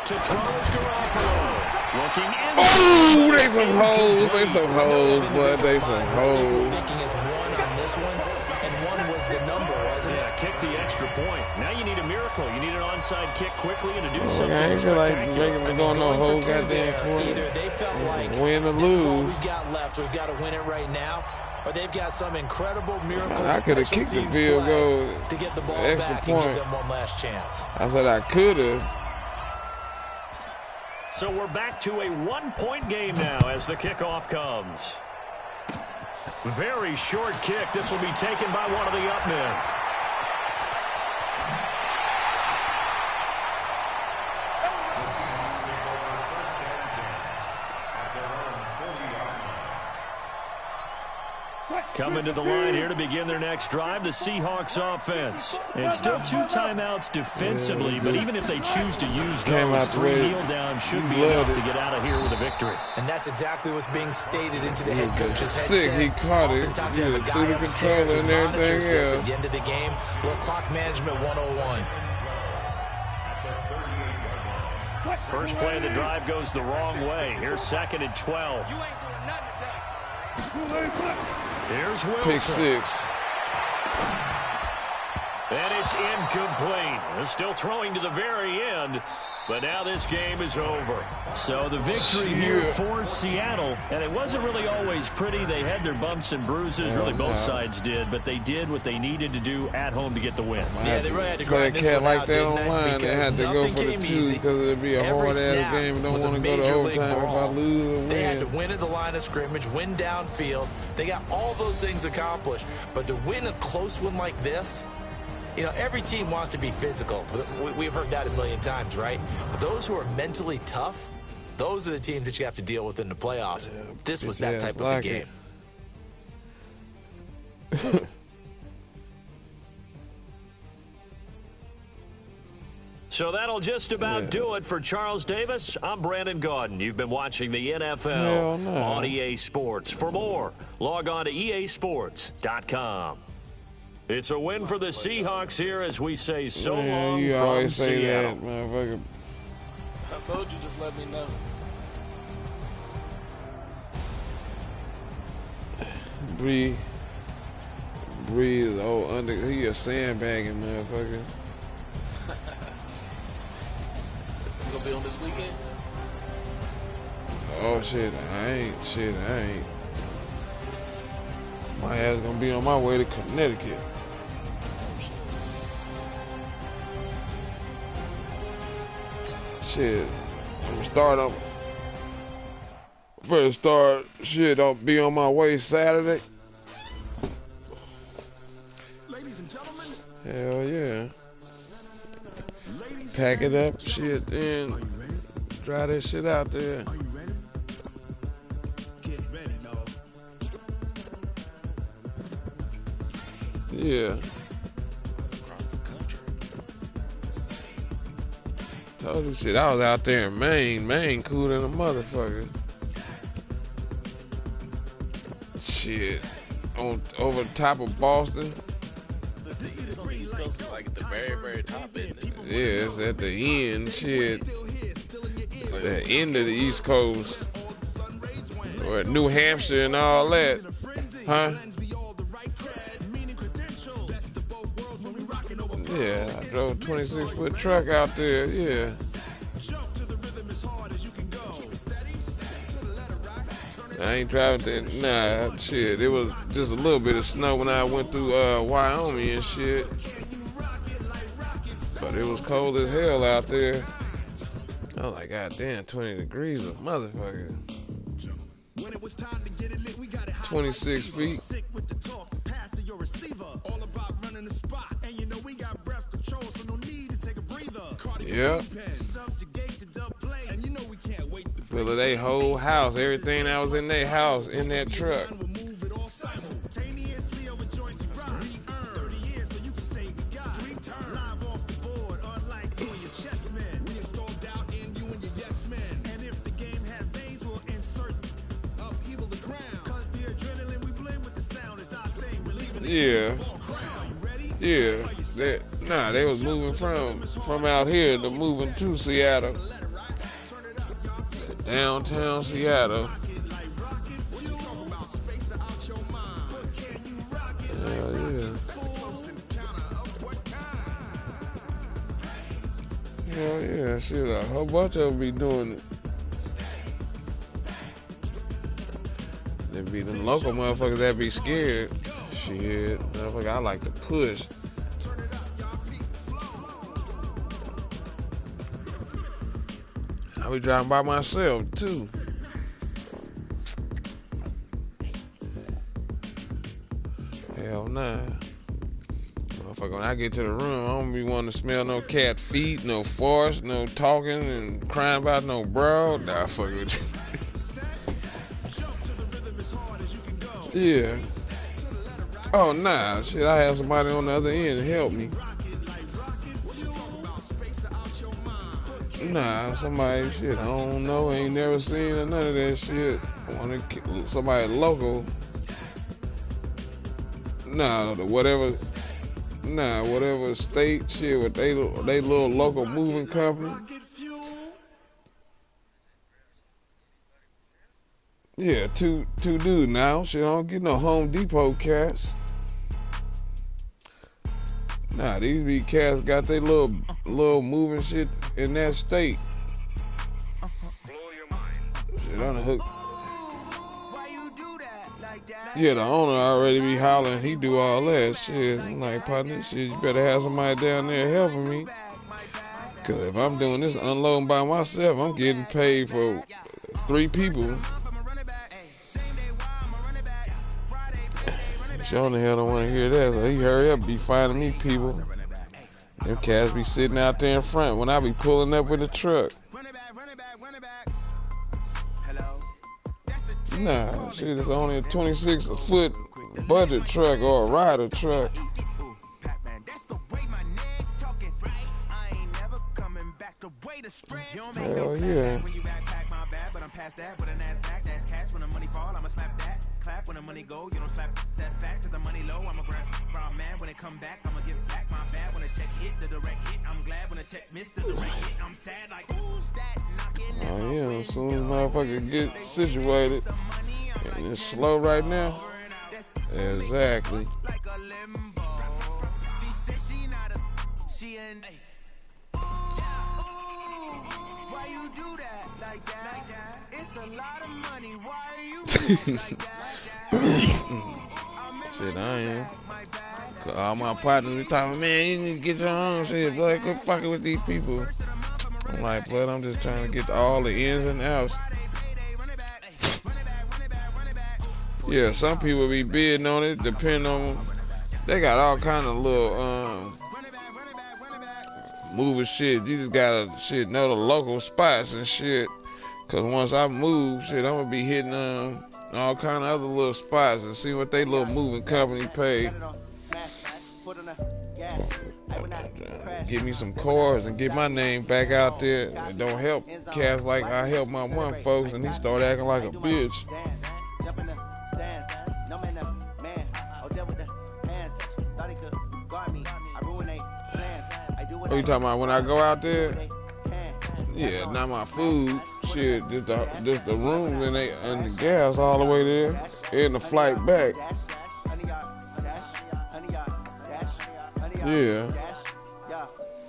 To throw is Garoppolo. Looking in. Oh, they some hoes. They some hoes, but they some hoes. Thinking is 1 on this one, and 1 was the number, wasn't it? Yeah, kick the extra point. Now you need a miracle. You need an onside kick quickly and to do something I ain't feel like spectacular. making them go no whole goddamn quarter. Either they felt like win or this is all lose. we've got left, we've got to win it right now, or they've got some incredible miracle. I could have kicked the field goal, to get the ball extra back point. and give them one last chance. I said I could have. So we're back to a 1-point game now as the kickoff comes. Very short kick. This will be taken by one of the up men. Coming to the line here to begin their next drive, the Seahawks offense. And still 2 timeouts defensively, but even if they choose to use those, 3 kneel downs should be enough to get out of here with a victory. And that's exactly what's being stated into the head coach's Sick, headset. he caught it. Oftentimes they have a Yeah, guy through the upstairs controller who and monitors everything this else. at the end of the game. Little clock management 101. First play of the drive goes the wrong way. Here's 2nd and 12. Here's Wilson. Pick 6. And it's incomplete. They're still throwing to the very end, but now this game is over. So the victory here for Seattle, and it wasn't really always pretty. They had their bumps and bruises. Really, both sides did, but they did what they needed to do at home to get the win. Yeah, they really had to Play a grind this cat one like out, that didn't online. They had to go for the 2 because it'd be a hard-ass game and don't want to go to overtime if I lose or win. They had to win at the line of scrimmage, win downfield. They got all those things accomplished. But to win a close one like this, you know, every team wants to be physical. We've heard that a million times, right? But those who are mentally tough, those are the teams that you have to deal with in the playoffs. This was that type of a game. So that'll just about do it for Charles Davis. I'm Brandon Gaudin. You've been watching the NFL on EA Sports. For more, log on to easports.com. It's a win for the Seahawks here as we say so long you from always say Seattle. that, motherfucker. I told you, just let me know. Breathe, oh, he a sandbagging motherfucker. You gonna be on this weekend? Oh shit, I ain't. My ass gonna be on my way to Connecticut. Shit, I'm gonna start up. First start, shit, I'll be on my way Saturday. Ladies and gentlemen, Hell yeah. Pack it up, shit, then try that shit out there. are you ready? Get ready, dog. Yeah. Across the country. Told you shit, I was out there in Maine. Maine cool than a motherfucker. Shit. Over the top of Boston. It's on the East Coast, like at the very, very top, isn't it? Yeah, it's at the end, shit. The end of the East Coast. Or New Hampshire and all that. Huh? Yeah, I drove a 26-foot truck out there, yeah. I ain't driving that, nah, shit. It was just a little bit of snow when I went through Wyoming and shit. But it was cold as hell out there. I was like, God damn, 20 degrees of motherfucker. 26 feet. Yep. Fill their whole house, everything that was in their house, in that truck. Yeah. Yeah. They was moving from out here to moving to Seattle. Downtown Seattle. Hell yeah. Hell yeah. Shit, a whole bunch of them be doing it. There be them local motherfuckers that be scared. Shit, motherfucker, I like to push. I be driving by myself too. Hell nah. Motherfucker, when I get to the room, I don't be wanting to smell no cat feet, no farts, no talking and crying about no broad. Nah, fuck it. Yeah. Oh, nah. Shit, I had somebody on the other end help me. Nah, somebody, shit, I don't know. Ain't never seen or none of that shit. Somebody local. Nah, whatever state shit with they little local moving company. Yeah, two dudes now. Shit, I don't get no Home Depot cats. Nah, these big cats got their little moving shit in that state. Shit on the hook. Yeah, the owner already be hollering. He do all that shit. I'm like, partner, shit, you better have somebody down there helping me. Cause if I'm doing this unloading by myself, I'm getting paid for 3 people. Sean the hell don't want to hear that, so he hurry up, be finding me people. Them cats be sitting out there in front when I be pulling up with the truck. Nah, shit, it's only a 26-foot budget truck or a rider truck. Hell yeah. When the money go, you don't slap. That's facts. If the money low, I'm a grab. Man, when it come back, I'ma give back my bad. When the check hit, the direct hit. I'm glad when the check missed the direct hit. I'm sad like who's that knocking? Oh yeah, as soon as motherfucker get situated, and it's slow right now. Exactly. She said she not a. She ain't. Why you do that like that? It's a lot of money. Why are you like that? Shit, I am. Cause all my partners be talking, man, you need to get your own shit, boy. Quit fucking with these people. I'm like, blood, I'm just trying to get all the ins and outs. Yeah, some people be bidding on it, depending on them. They got all kind of little moving shit. You just gotta know the local spots and shit. Cause once I move, shit, I'm gonna be hitting all kind of other little spots and see what they little moving company pay. Get me some cars and get my name back out there. It don't help cats like I help my one folks and he start acting like a bitch. What you talking about when I go out there? Yeah, not my food. Shit, just the rooms and the gas all the way there and the flight back. Yeah.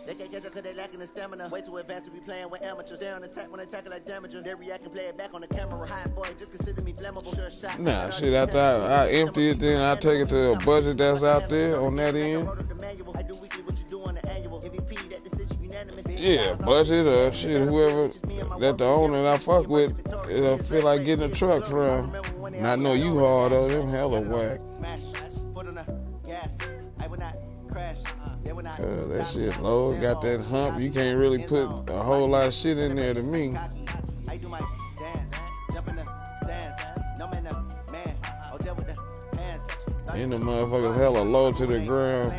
They can't catch up cause they lacking the stamina. Way too advanced to be playing with amateurs. Stay on attack when they tackle like damager. They react and play it back on the camera. Hot boy, just consider me flammable. Sure shot. Nah, shit, after I empty it, then I take it to a budget that's out there on that end. Yeah, budget or shit, whoever that the owner that I fuck with, it'll feel like getting a truck from. Not know you hard though, them hella whack. Cause that shit low, got that hump, you can't really put a whole lot of shit in there to me. And the motherfuckers hella low to the ground.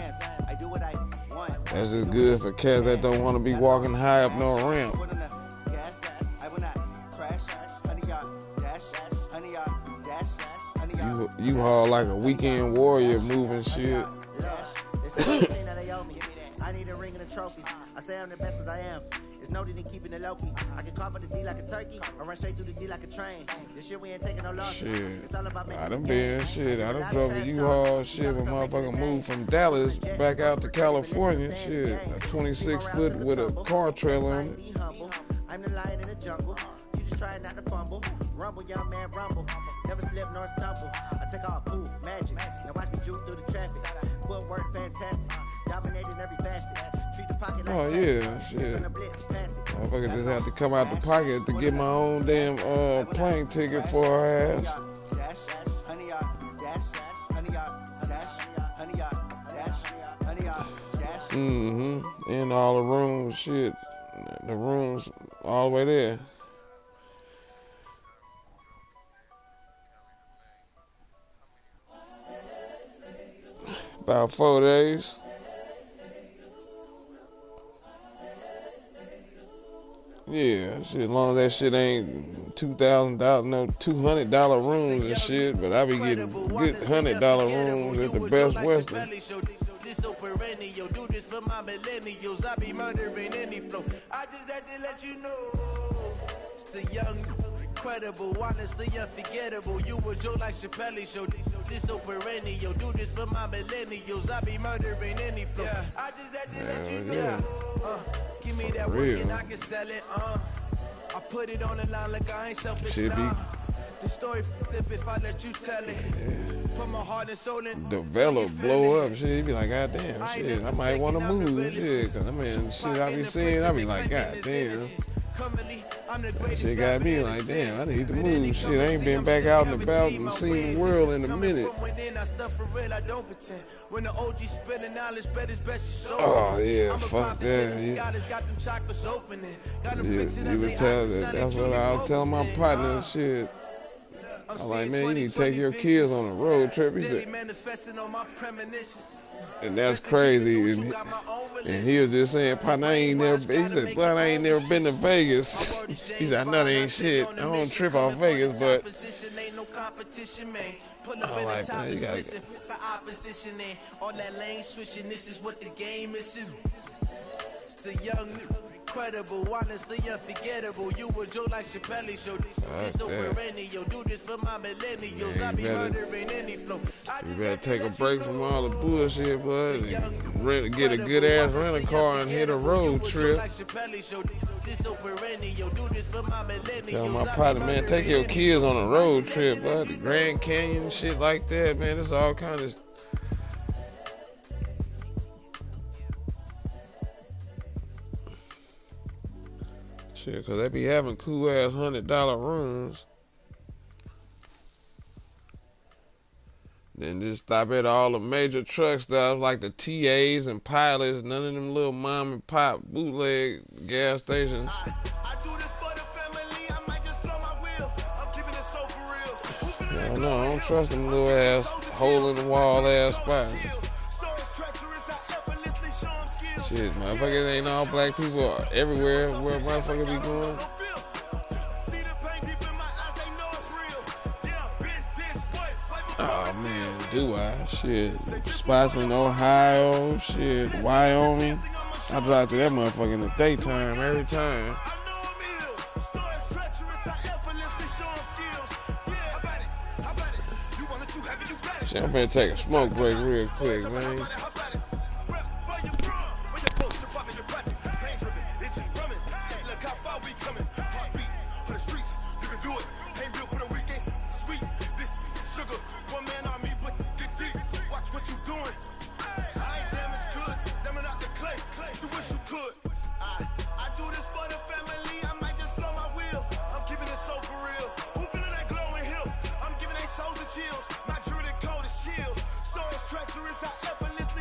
That's just good for cats that don't want to be walking high up no ramp. You haul like a weekend warrior moving shit. I need a ring and a trophy. I say I'm the best because I am. It's no need in keeping it low key. I can cover the D like a turkey or run straight through the D like a train. This shit we ain't taking no losses. Shit. It's all about making I done been shit. I done drove a U-Haul shit when motherfucker moved from Dallas back out to California. Shit. A 26 foot with a car trailer on it. I'm the lion in the jungle. You just trying not to fumble. Rumble, young man, rumble. Never slip nor stumble. I take off, poof, magic. Now watch me juke through the traffic. Footwork fantastic. Dominating every facet. Treat the pocket like Oh yeah, shit. Motherfucker just have to come out the pocket to get my own damn plane ticket for her ass. And all the rooms, shit. The rooms all the way there. About 4 days. Yeah, shit, as long as that shit ain't $2,000, no $200 rooms and shit, but I be getting good $100 rooms at the Best Western. This so perennial, do this for my millennials. I be murdering any flow. I just had to let you know. It's the young, incredible, honestly unforgettable. You a Joe like Chappelle show. This so perennial, do this for my millennials. I be murdering any flow. I just had to let you know. Give me that work and I can sell it. I put it on the line like I ain't selfish. The story flip if I let you tell it. Put my heart and soul in. Develop, blow up, shit. You be like, God damn, shit. I might want to move, shit. Cause I mean, shit I be seeing, I be like, God damn. That shit got me like, damn, I need to move. Shit, I ain't been back out and about and seen the world in a minute. Oh, yeah, fuck that. Yeah. You would tell that. That's what I'll tell my partner and shit. I'm like, man, you need to take your kids on a road trip. He said, and that's crazy. And he was just saying, partner, I ain't never been to Vegas. He said, I know they ain't shit. I don't trip off Vegas, but I'm like, man, you gotta get. All that lane switching, this is what the game is. It's the young, incredible, honestly unforgettable. You a Joe like Chappelle show. This so perennial, do this for my millennials. I be murdering any flow. You better take a break from all the bullshit, bud, and get a good ass rental car and hit a road trip. Tell my partner, man, take your kids on a road trip, bud. The Grand Canyon, shit like that, man. It's all kind of. Shit, cause they be having cool ass $100 rooms. Then just stop at all the major truck stops like the TAs and Pilots, none of them little mom and pop bootleg gas stations. I do this for the family, I might just blow my wheel. I'm keeping it so for real. Hell no, I don't trust them little ass hole in the wall ass spots. Shit, motherfucker, ain't all black people everywhere where motherfucker be going. Oh man, do I? Shit, spots in Ohio, shit, Wyoming. I drive through that motherfucker in the daytime every time. Shit, I'm finna take a smoke break real quick, man. My jewelry code is chill. Storage treacherous, I effortlessly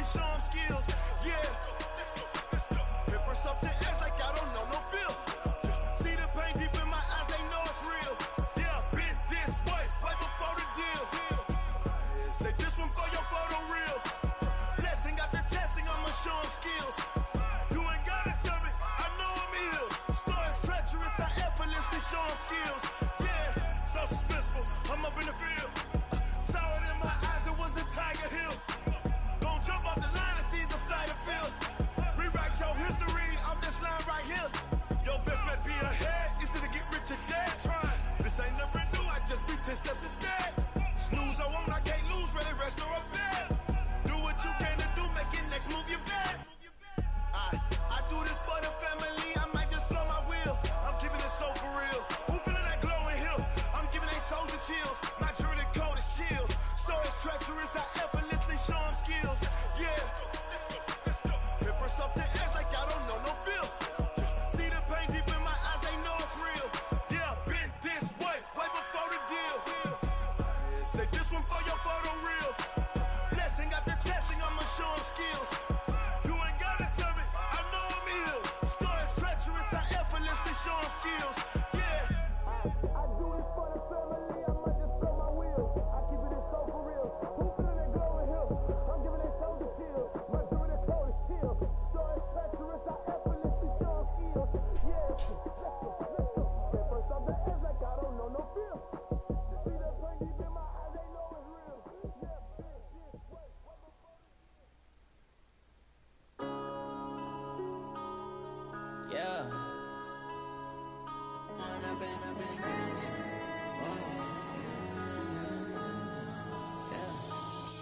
Yeah.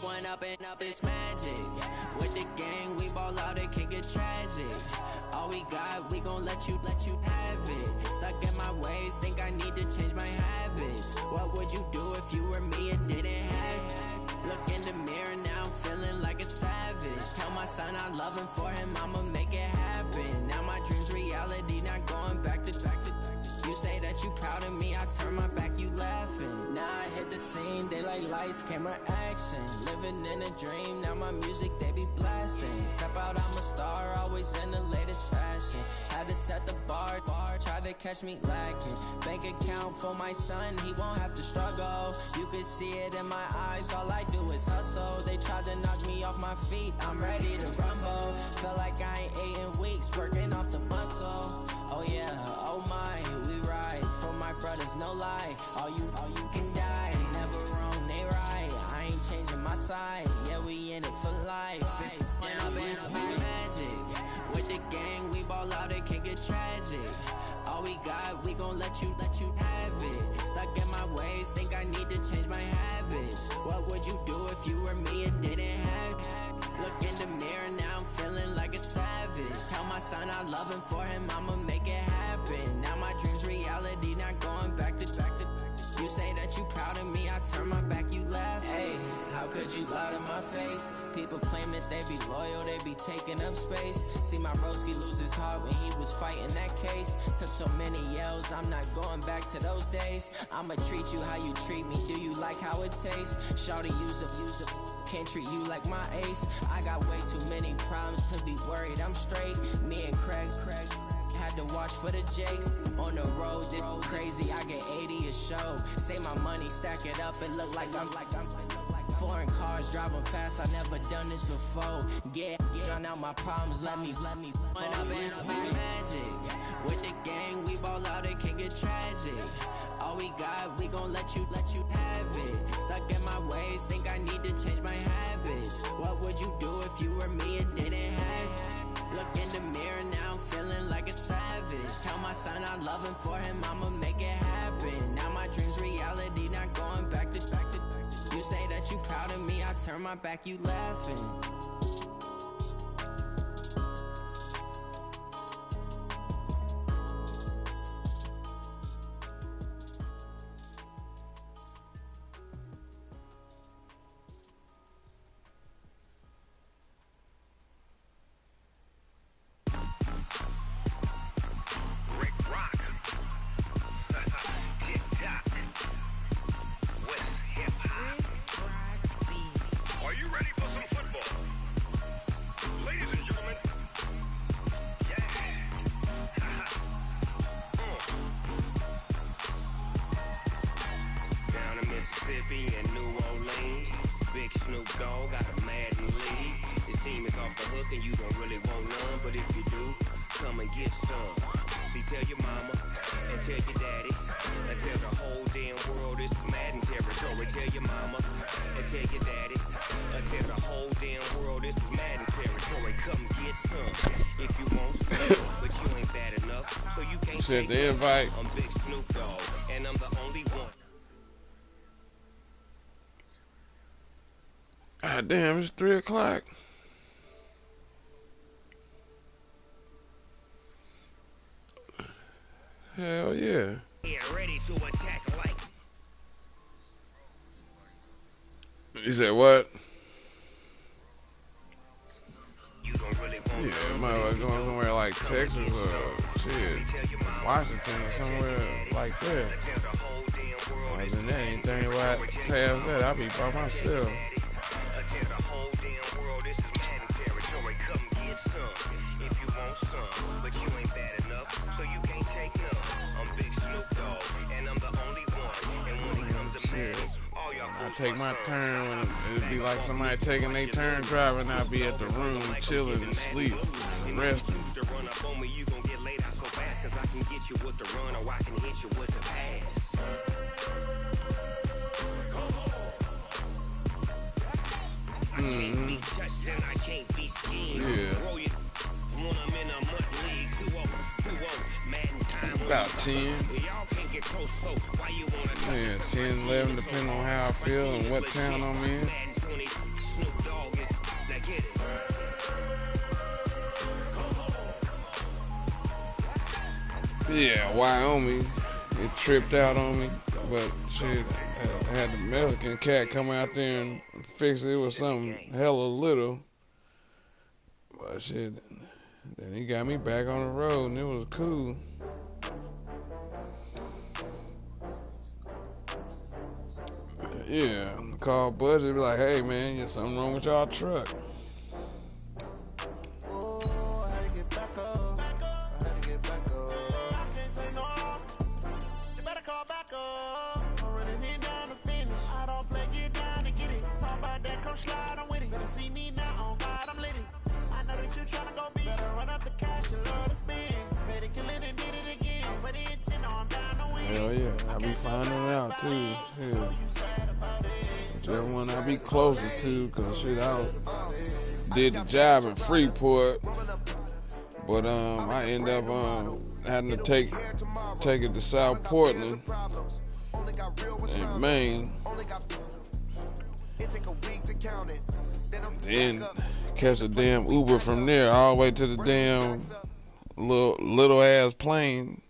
One up and up is magic. With the gang, we ball out, it can get tragic. All we got, we gon' let you have it. Stuck in my ways, think I need to change my habits. What would you do if you were me and didn't have it? Look in the mirror now, I'm feeling like a savage. Tell my son I love him, for him I'ma make it happen. Now my dream's reality, not going back to. You say that you proud of me, I turn my back, you laughing. Now I hit the scene, daylight lights, camera action. Living in a dream, now my music, they be blasting. Step out, I'm a star, always in the latest fashion. Had to set the bar, try to catch me lacking. Bank account for my son, he won't have to struggle. You can see it in my eyes, all I do is hustle. They tried to knock me off my feet, I'm ready to rumble. Feel like I ain't ate in weeks, working off the muscle. Oh yeah, oh my, we ride for my brothers, no lie. All you can die, never wrong, they right. I ain't changing my side, yeah, we in it for life. When up and up is magic. With the gang, we ball out, it can get tragic. All we got, we gon' let you have it. Stuck in my ways, think I need to change my habits. What would you do if you were me and didn't have it? Look in the mirror, now I'm feeling like a savage. Tell my son I love him, for him I'ma make it happen. Now my dream's reality, not going back to. You say that you proud of me, I turn my back, you laugh. Hey, how could you lie to my face? People claim that they be loyal, they be taking up space. See my broski lose his heart when he was fighting that case. Took so many yells, I'm not going back to those days. I'ma treat you how you treat me, do you like how it tastes? Shawty, use up, can't treat you like my ace. I got way too many problems to be worried, I'm straight. Me and Craig had to watch for the Jakes. On the road, this crazy, I get 80 a show. Say my money, stack it up, it look like I'm foreign cars, driving fast, I never done this before. Get drown out my problems, let me One up and up is magic. With the gang, we ball out, it can get tragic. All we got, we gon' let you have it. Stuck in my ways, think I need to change my habits. What would you do if you were me and didn't have it? Look in the mirror, now I'm feeling like a savage. Tell my son I love him, for him I'ma make it happen. Now my dream's reality, not going back to. You say that you proud of me, I turn my back, you laughing. and New Orleans. Big Snoop Dogg got a Madden league. His team is off the hook and you don't really want none, but if you do, come and get some. See, tell your mama and tell your daddy and tell the whole damn world this is Madden territory. Tell your mama and tell your daddy and tell the whole damn world this is Madden territory. Come get some if you want some, but you ain't bad enough, so you can't take the invite. I'm Big Snoop Dogg and I'm the only one. God damn, it's 3 o'clock. Hell yeah. Ready to attack like. You said what? You don't really want yeah, motherfucker going somewhere like Texas or shit, Washington or somewhere like that. Other than that, anything right past that, I'll be by myself. I take my turn when it'd be like somebody taking their turn driving. I'll be at the room chilling and sleep and resting. Yeah. About 10. Yeah, 10, 11, depending on how I feel and what town I'm in. Yeah, Wyoming. It tripped out on me. But shit, I had the Mexican cat come out there and fix it. It was something hella little. But shit, then he got me back on the road and it was cool. Yeah, call Buzz and be like, hey man, there's something wrong with y'all truck. Hell yeah, I be finding out too. Yeah. Whichever one I be closer to, cause shit, I did the job in Freeport, but I end up having to take it to South Portland in Maine, then catch a damn Uber from there all the way to the damn little ass plane.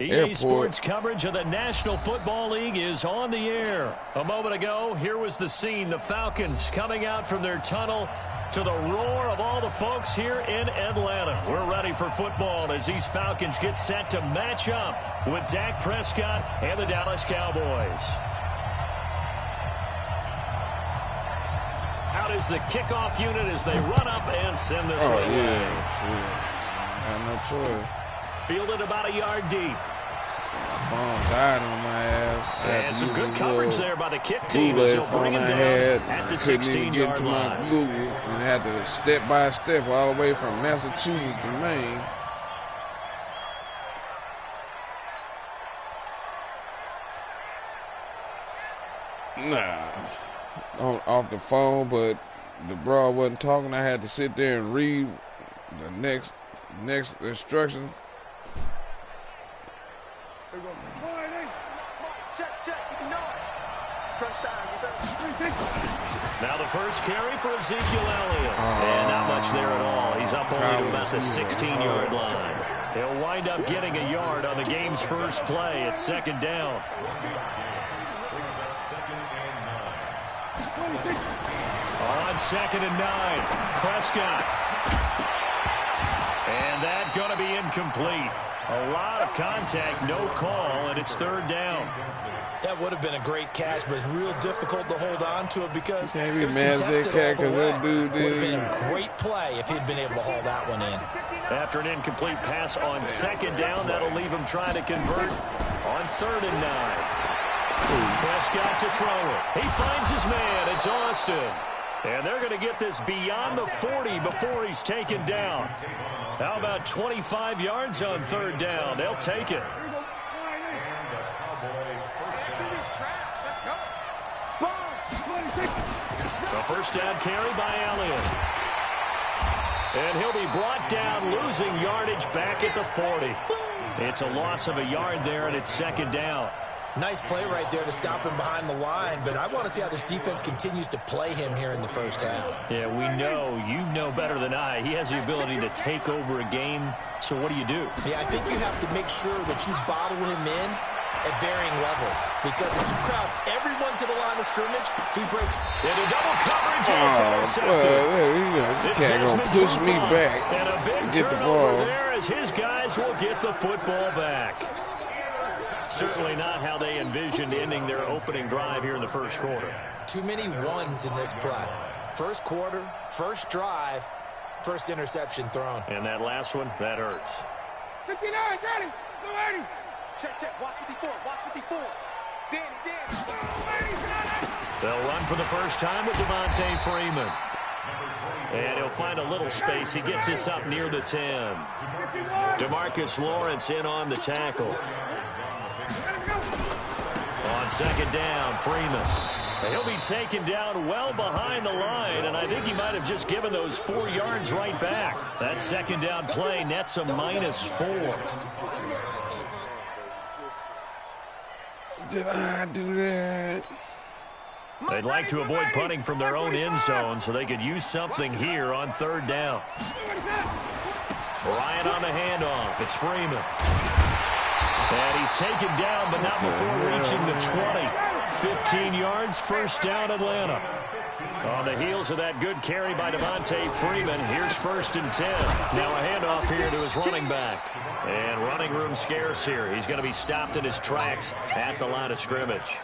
EA Sports coverage of the National Football League is on the air. A moment ago, here was the scene. The Falcons coming out from their tunnel to the roar of all the folks here in Atlanta. We're ready for football as these Falcons get set to match up with Dak Prescott and the Dallas Cowboys. Out is the kickoff unit as they run up and send this one away. Yeah. Got no choice. Fielded about a yard deep. Phone died on my ass. And some good coverage there by the kick team as they'll bring him down at the 16-yard line. Google and had to step by step all the way from Massachusetts to Maine. Nah, off the phone, but the broad wasn't talking. I had to sit there and read the next instructions. Now the first carry for Ezekiel Elliott. And not much there at all. He's up only to about the 16-yard line. He'll wind up getting a yard on the game's first play at second down. On 2nd and 9, Prescott. And that's going to be incomplete. A lot of contact, no call, and it's 3rd down. That would have been a great catch, but it's real difficult to hold on to it because it was contested all the way. Dude would have been a great play if he'd been able to haul that one in. After an incomplete pass on 2nd down, that'll leave him trying to convert on 3rd and 9. Prescott to throw it. He finds his man. It's Austin. And they're going to get this beyond the 40 before he's taken down. How about 25 yards on 3rd down? They'll take it. The first down carry by Elliott. And he'll be brought down, losing yardage back at the 40. It's a loss of a yard there, and it's 2nd down. Nice play right there to stop him behind the line, but I want to see how this defense continues to play him here in the first half. Yeah, we know, you know better than I, he has the ability to take over a game, so what do you do? Yeah, I think you have to make sure that you bottle him in at varying levels, because if you crowd everyone to the line of scrimmage, he breaks into double coverage, and it's intercepted. This cat gonna push me back and a big get the turnover ball. there as his guys will get the football back. Certainly not how they envisioned ending their opening drive here in the first quarter. Too many ones in this play. First quarter, first drive, first interception thrown. And that last one, that hurts. 59, got him. No 80. Check. Watch 54. Watch 54. Danny. They'll run for the first time with Devontae Freeman. And he'll find a little space. He gets us up near the 10. DeMarcus Lawrence in on the tackle. On 2nd down, Freeman. He'll be taken down well behind the line, and I think he might have just given those 4 yards right back. That 2nd down play nets a -4. Did I do that? They'd like to avoid punting from their own end zone so they could use something here on 3rd down. Ryan on the handoff. It's Freeman. And he's taken down, but not before reaching the 20. 15 yards, 1st down, Atlanta. On the heels of that good carry by Devontae Freeman, here's 1st and 10. Now a handoff here to his running back. And running room scarce here. He's going to be stopped in his tracks at the line of scrimmage.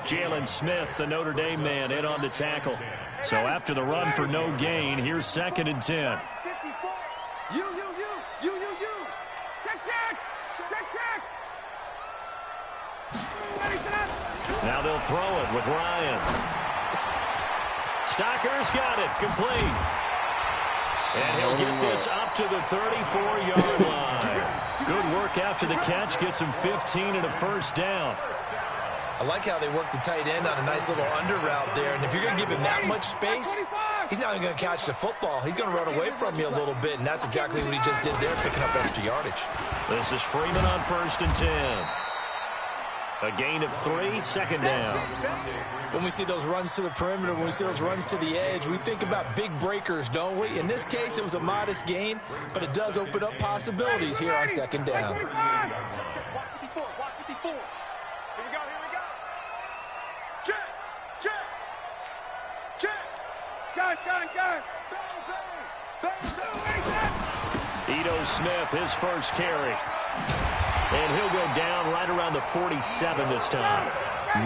Jalen Smith, the Notre Dame man, in on the tackle. So after the run for no gain, here's 2nd and 10. You. Check. Now they'll throw it with Ryan. Stocker's got it, complete. And he'll get this up to the 34-yard line. Good work after the catch, gets him 15 and a 1st down. I like how they work the tight end on a nice little under route there. And if you're going to give him that much space, he's not even going to catch the football. He's going to run away from you a little bit, and that's exactly what he just did there, picking up extra yardage. This is Freeman on 1st and 10. A gain of 3, 2nd down. When we see those runs to the perimeter, when we see those runs to the edge, we think about big breakers, don't we? In this case, it was a modest gain, but it does open up possibilities here on 2nd down. Watch 54. Here we go. Check. Gun. Ito Smith, his 1st carry. And he'll go down right around the 47 this time.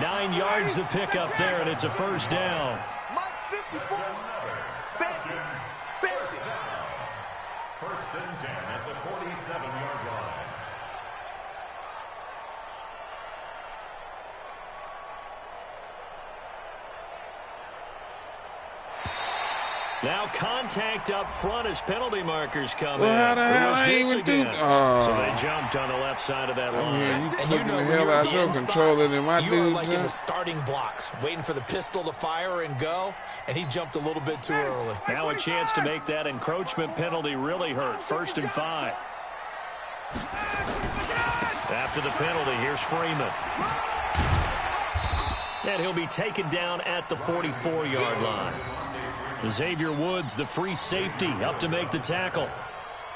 9 yards to pick up there, and it's a 1st down. Mike 54. First and 10 at the 47-yard line. Now contact up front as penalty markers come in. Well, how the hell I even do? So they jumped on the left side of that line. Yeah, you took the hell out of your controller than my dude. You were like in the starting blocks, waiting for the pistol to fire and go, and he jumped a little bit too early. Now a chance to make that encroachment penalty really hurt. 1st and 5. After the penalty, here's Freeman. And he'll be taken down at the 44-yard line. Xavier Woods, the free safety, up to make the tackle.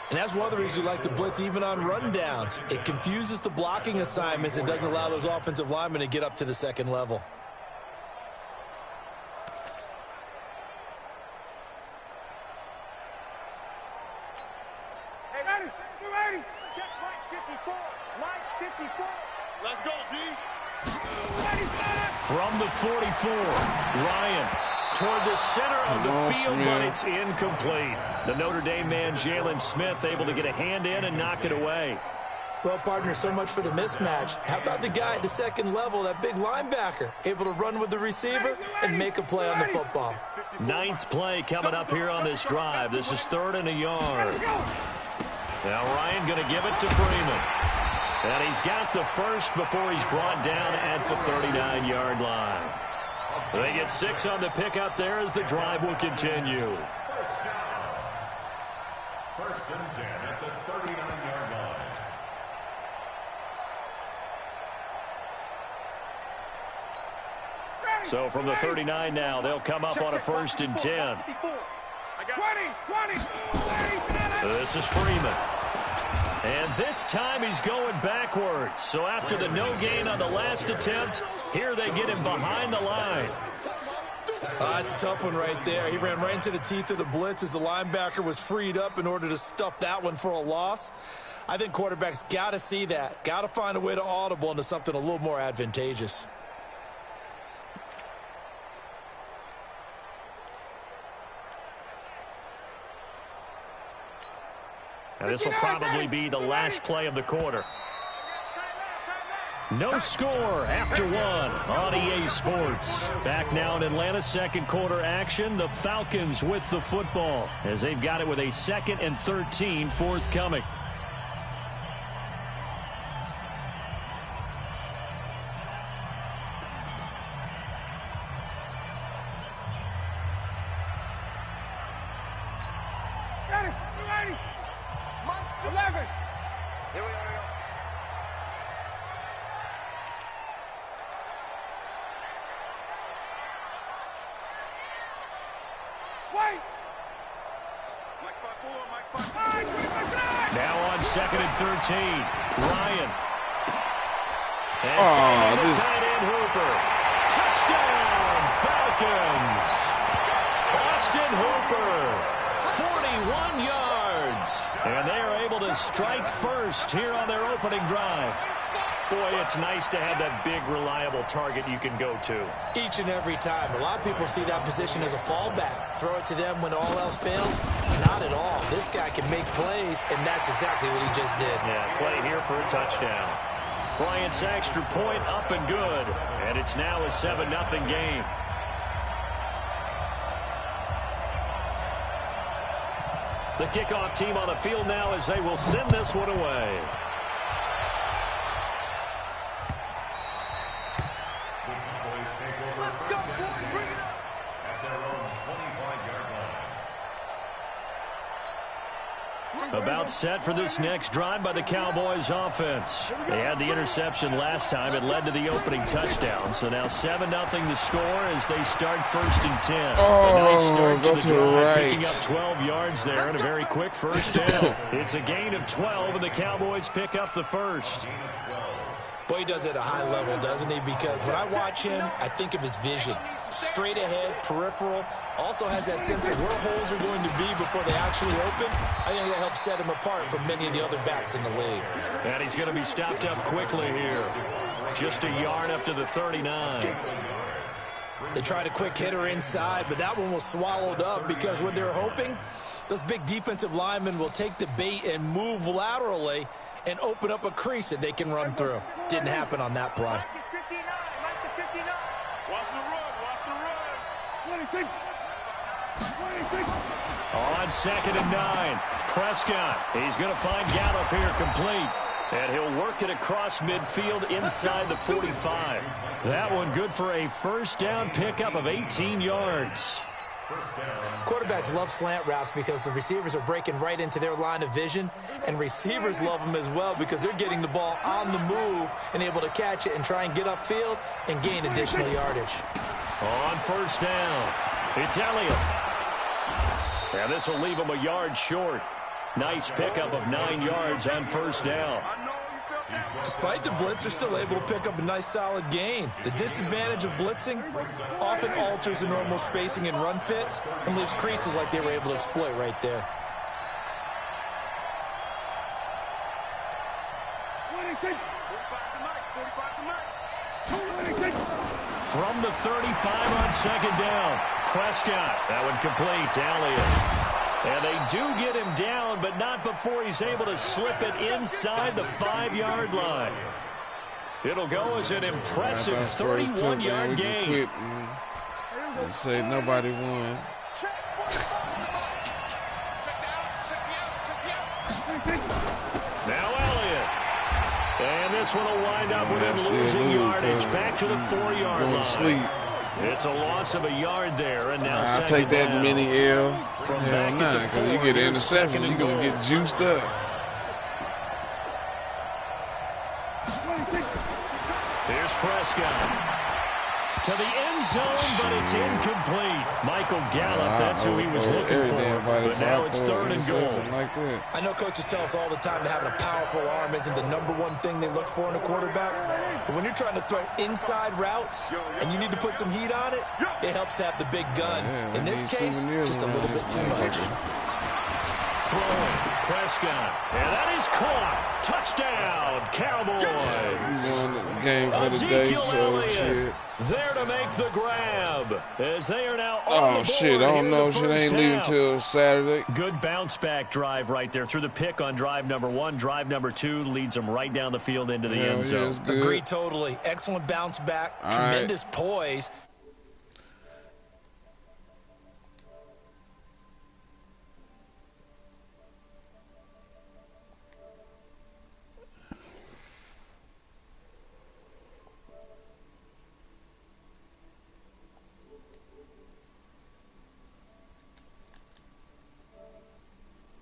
And that's one of the reasons you like to blitz even on rundowns. It confuses the blocking assignments and doesn't allow those offensive linemen to get up to the 2nd level. Hey, ready? You ready? Check Mike 54. Let's go, D. From the 44, Ryan toward the center of the field, but it's incomplete. The Notre Dame man, Jalen Smith, able to get a hand in and knock it away. Well, partner, so much for the mismatch. How about the guy at the 2nd level, that big linebacker, able to run with the receiver and make a play on the football? 9th play coming up here on this drive. This is 3rd and a yard. Now Ryan going to give it to Freeman. And he's got the 1st before he's brought down at the 39-yard line. They get 6 on the pickup there as the drive will continue. First and 10 at the 39-yard line. So from the 39 now, they'll come up on a 1st and 10. 20. This is Freeman. And this time he's going backwards. So after the no gain on the last attempt, here they get him behind the line. That's a tough one right there. He ran right into the teeth of the blitz as the linebacker was freed up in order to stuff that one for a loss. I think quarterbacks got to see that. Got to find a way to audible into something a little more advantageous. Now this will probably be the last play of the quarter. No score after 1 on EA Sports. Back now in Atlanta, 2nd quarter action. The Falcons with the football as they've got it with a 2nd and 13 forthcoming. Ready? 11. Here we go. second and 13. Ryan. And finally the tight end Hooper. Touchdown, Falcons. Austin Hooper, 41 yards. And they are able to strike first here on their opening drive. Boy, it's nice to have that big, reliable target you can go to. Each and every time. A lot of people see that position as a fallback. Throw it to them when all else fails. Not at all. This guy can make plays, and that's exactly what he just did. Yeah, play here for a touchdown. Bryant's extra point up and good. And it's now a 7-0 game. The kickoff team on the field now as they will send this one away. About set for this next drive by the Cowboys offense. They had the interception last time. It led to the opening touchdown. So now 7-0 to score as they start 1st and 10. A nice start to the drive, picking up 12 yards there and a very quick first down. It's a gain of 12, and the Cowboys pick up the first. Boy, he does it at a high level, doesn't he? Because when I watch him, I think of his vision. Straight ahead, peripheral. Also has that sense of where holes are going to be before they actually open. I think that helps set him apart from many of the other backs in the league. And he's going to be stopped up quickly here. Just a yard up to the 39. They tried a quick hitter inside, but that one was swallowed up because what they're hoping, those big defensive linemen will take the bait and move laterally and open up a crease that they can run through. Didn't happen on that play. Watch the run. Watch the run. On 2nd and 9, Prescott. He's going to find Gallup here complete. And he'll work it across midfield inside the 45. That one good for a first down pickup of 18 yards. Quarterbacks love slant routes because the receivers are breaking right into their line of vision, and receivers love them as well because they're getting the ball on the move and able to catch it and try and get upfield and gain additional yardage. On first down, it's Elliott. And this will leave him a yard short. Nice pickup of 9 yards on first down. Despite the blitz, they're still able to pick up a nice solid gain. The disadvantage of blitzing often alters the normal spacing and run fits and leaves creases like they were able to exploit right there. From the 35 on 2nd down, Prescott. That one complete to Elliott. And they do get him down, but not before he's able to slip it inside the 5-yard line. It'll go as an impressive 31-yard gain. Say nobody won. Now Elliott. And this one will wind up with him losing yardage back to the 4-yard line. It's a loss of a yard there, and now I'll take that down. mini L. From Hell nah, because you get an interception, you're going to get juiced up. Here's Prescott. To the end zone, but it's incomplete. Michael Gallup, that's who he was looking for. But now it's 3rd and goal. Like that. I know coaches tell us all the time that having a powerful arm isn't the #1 thing they look for in a quarterback. But when you're trying to throw inside routes and you need to put some heat on it, it helps to have the big gun. Yeah, in this case, just a little bit too much. Throwing, Prescott. And that is caught. Touchdown, Cowboys. You won the game for the day, so shit. There to make the grab as they are now on the board. Shit, I don't know. Shit ain't leaving till Saturday. Good bounce back drive right there through the pick on drive number 1. Drive number 2 leads them right down the field into the end zone. Agreed totally. Excellent bounce back. Tremendous poise.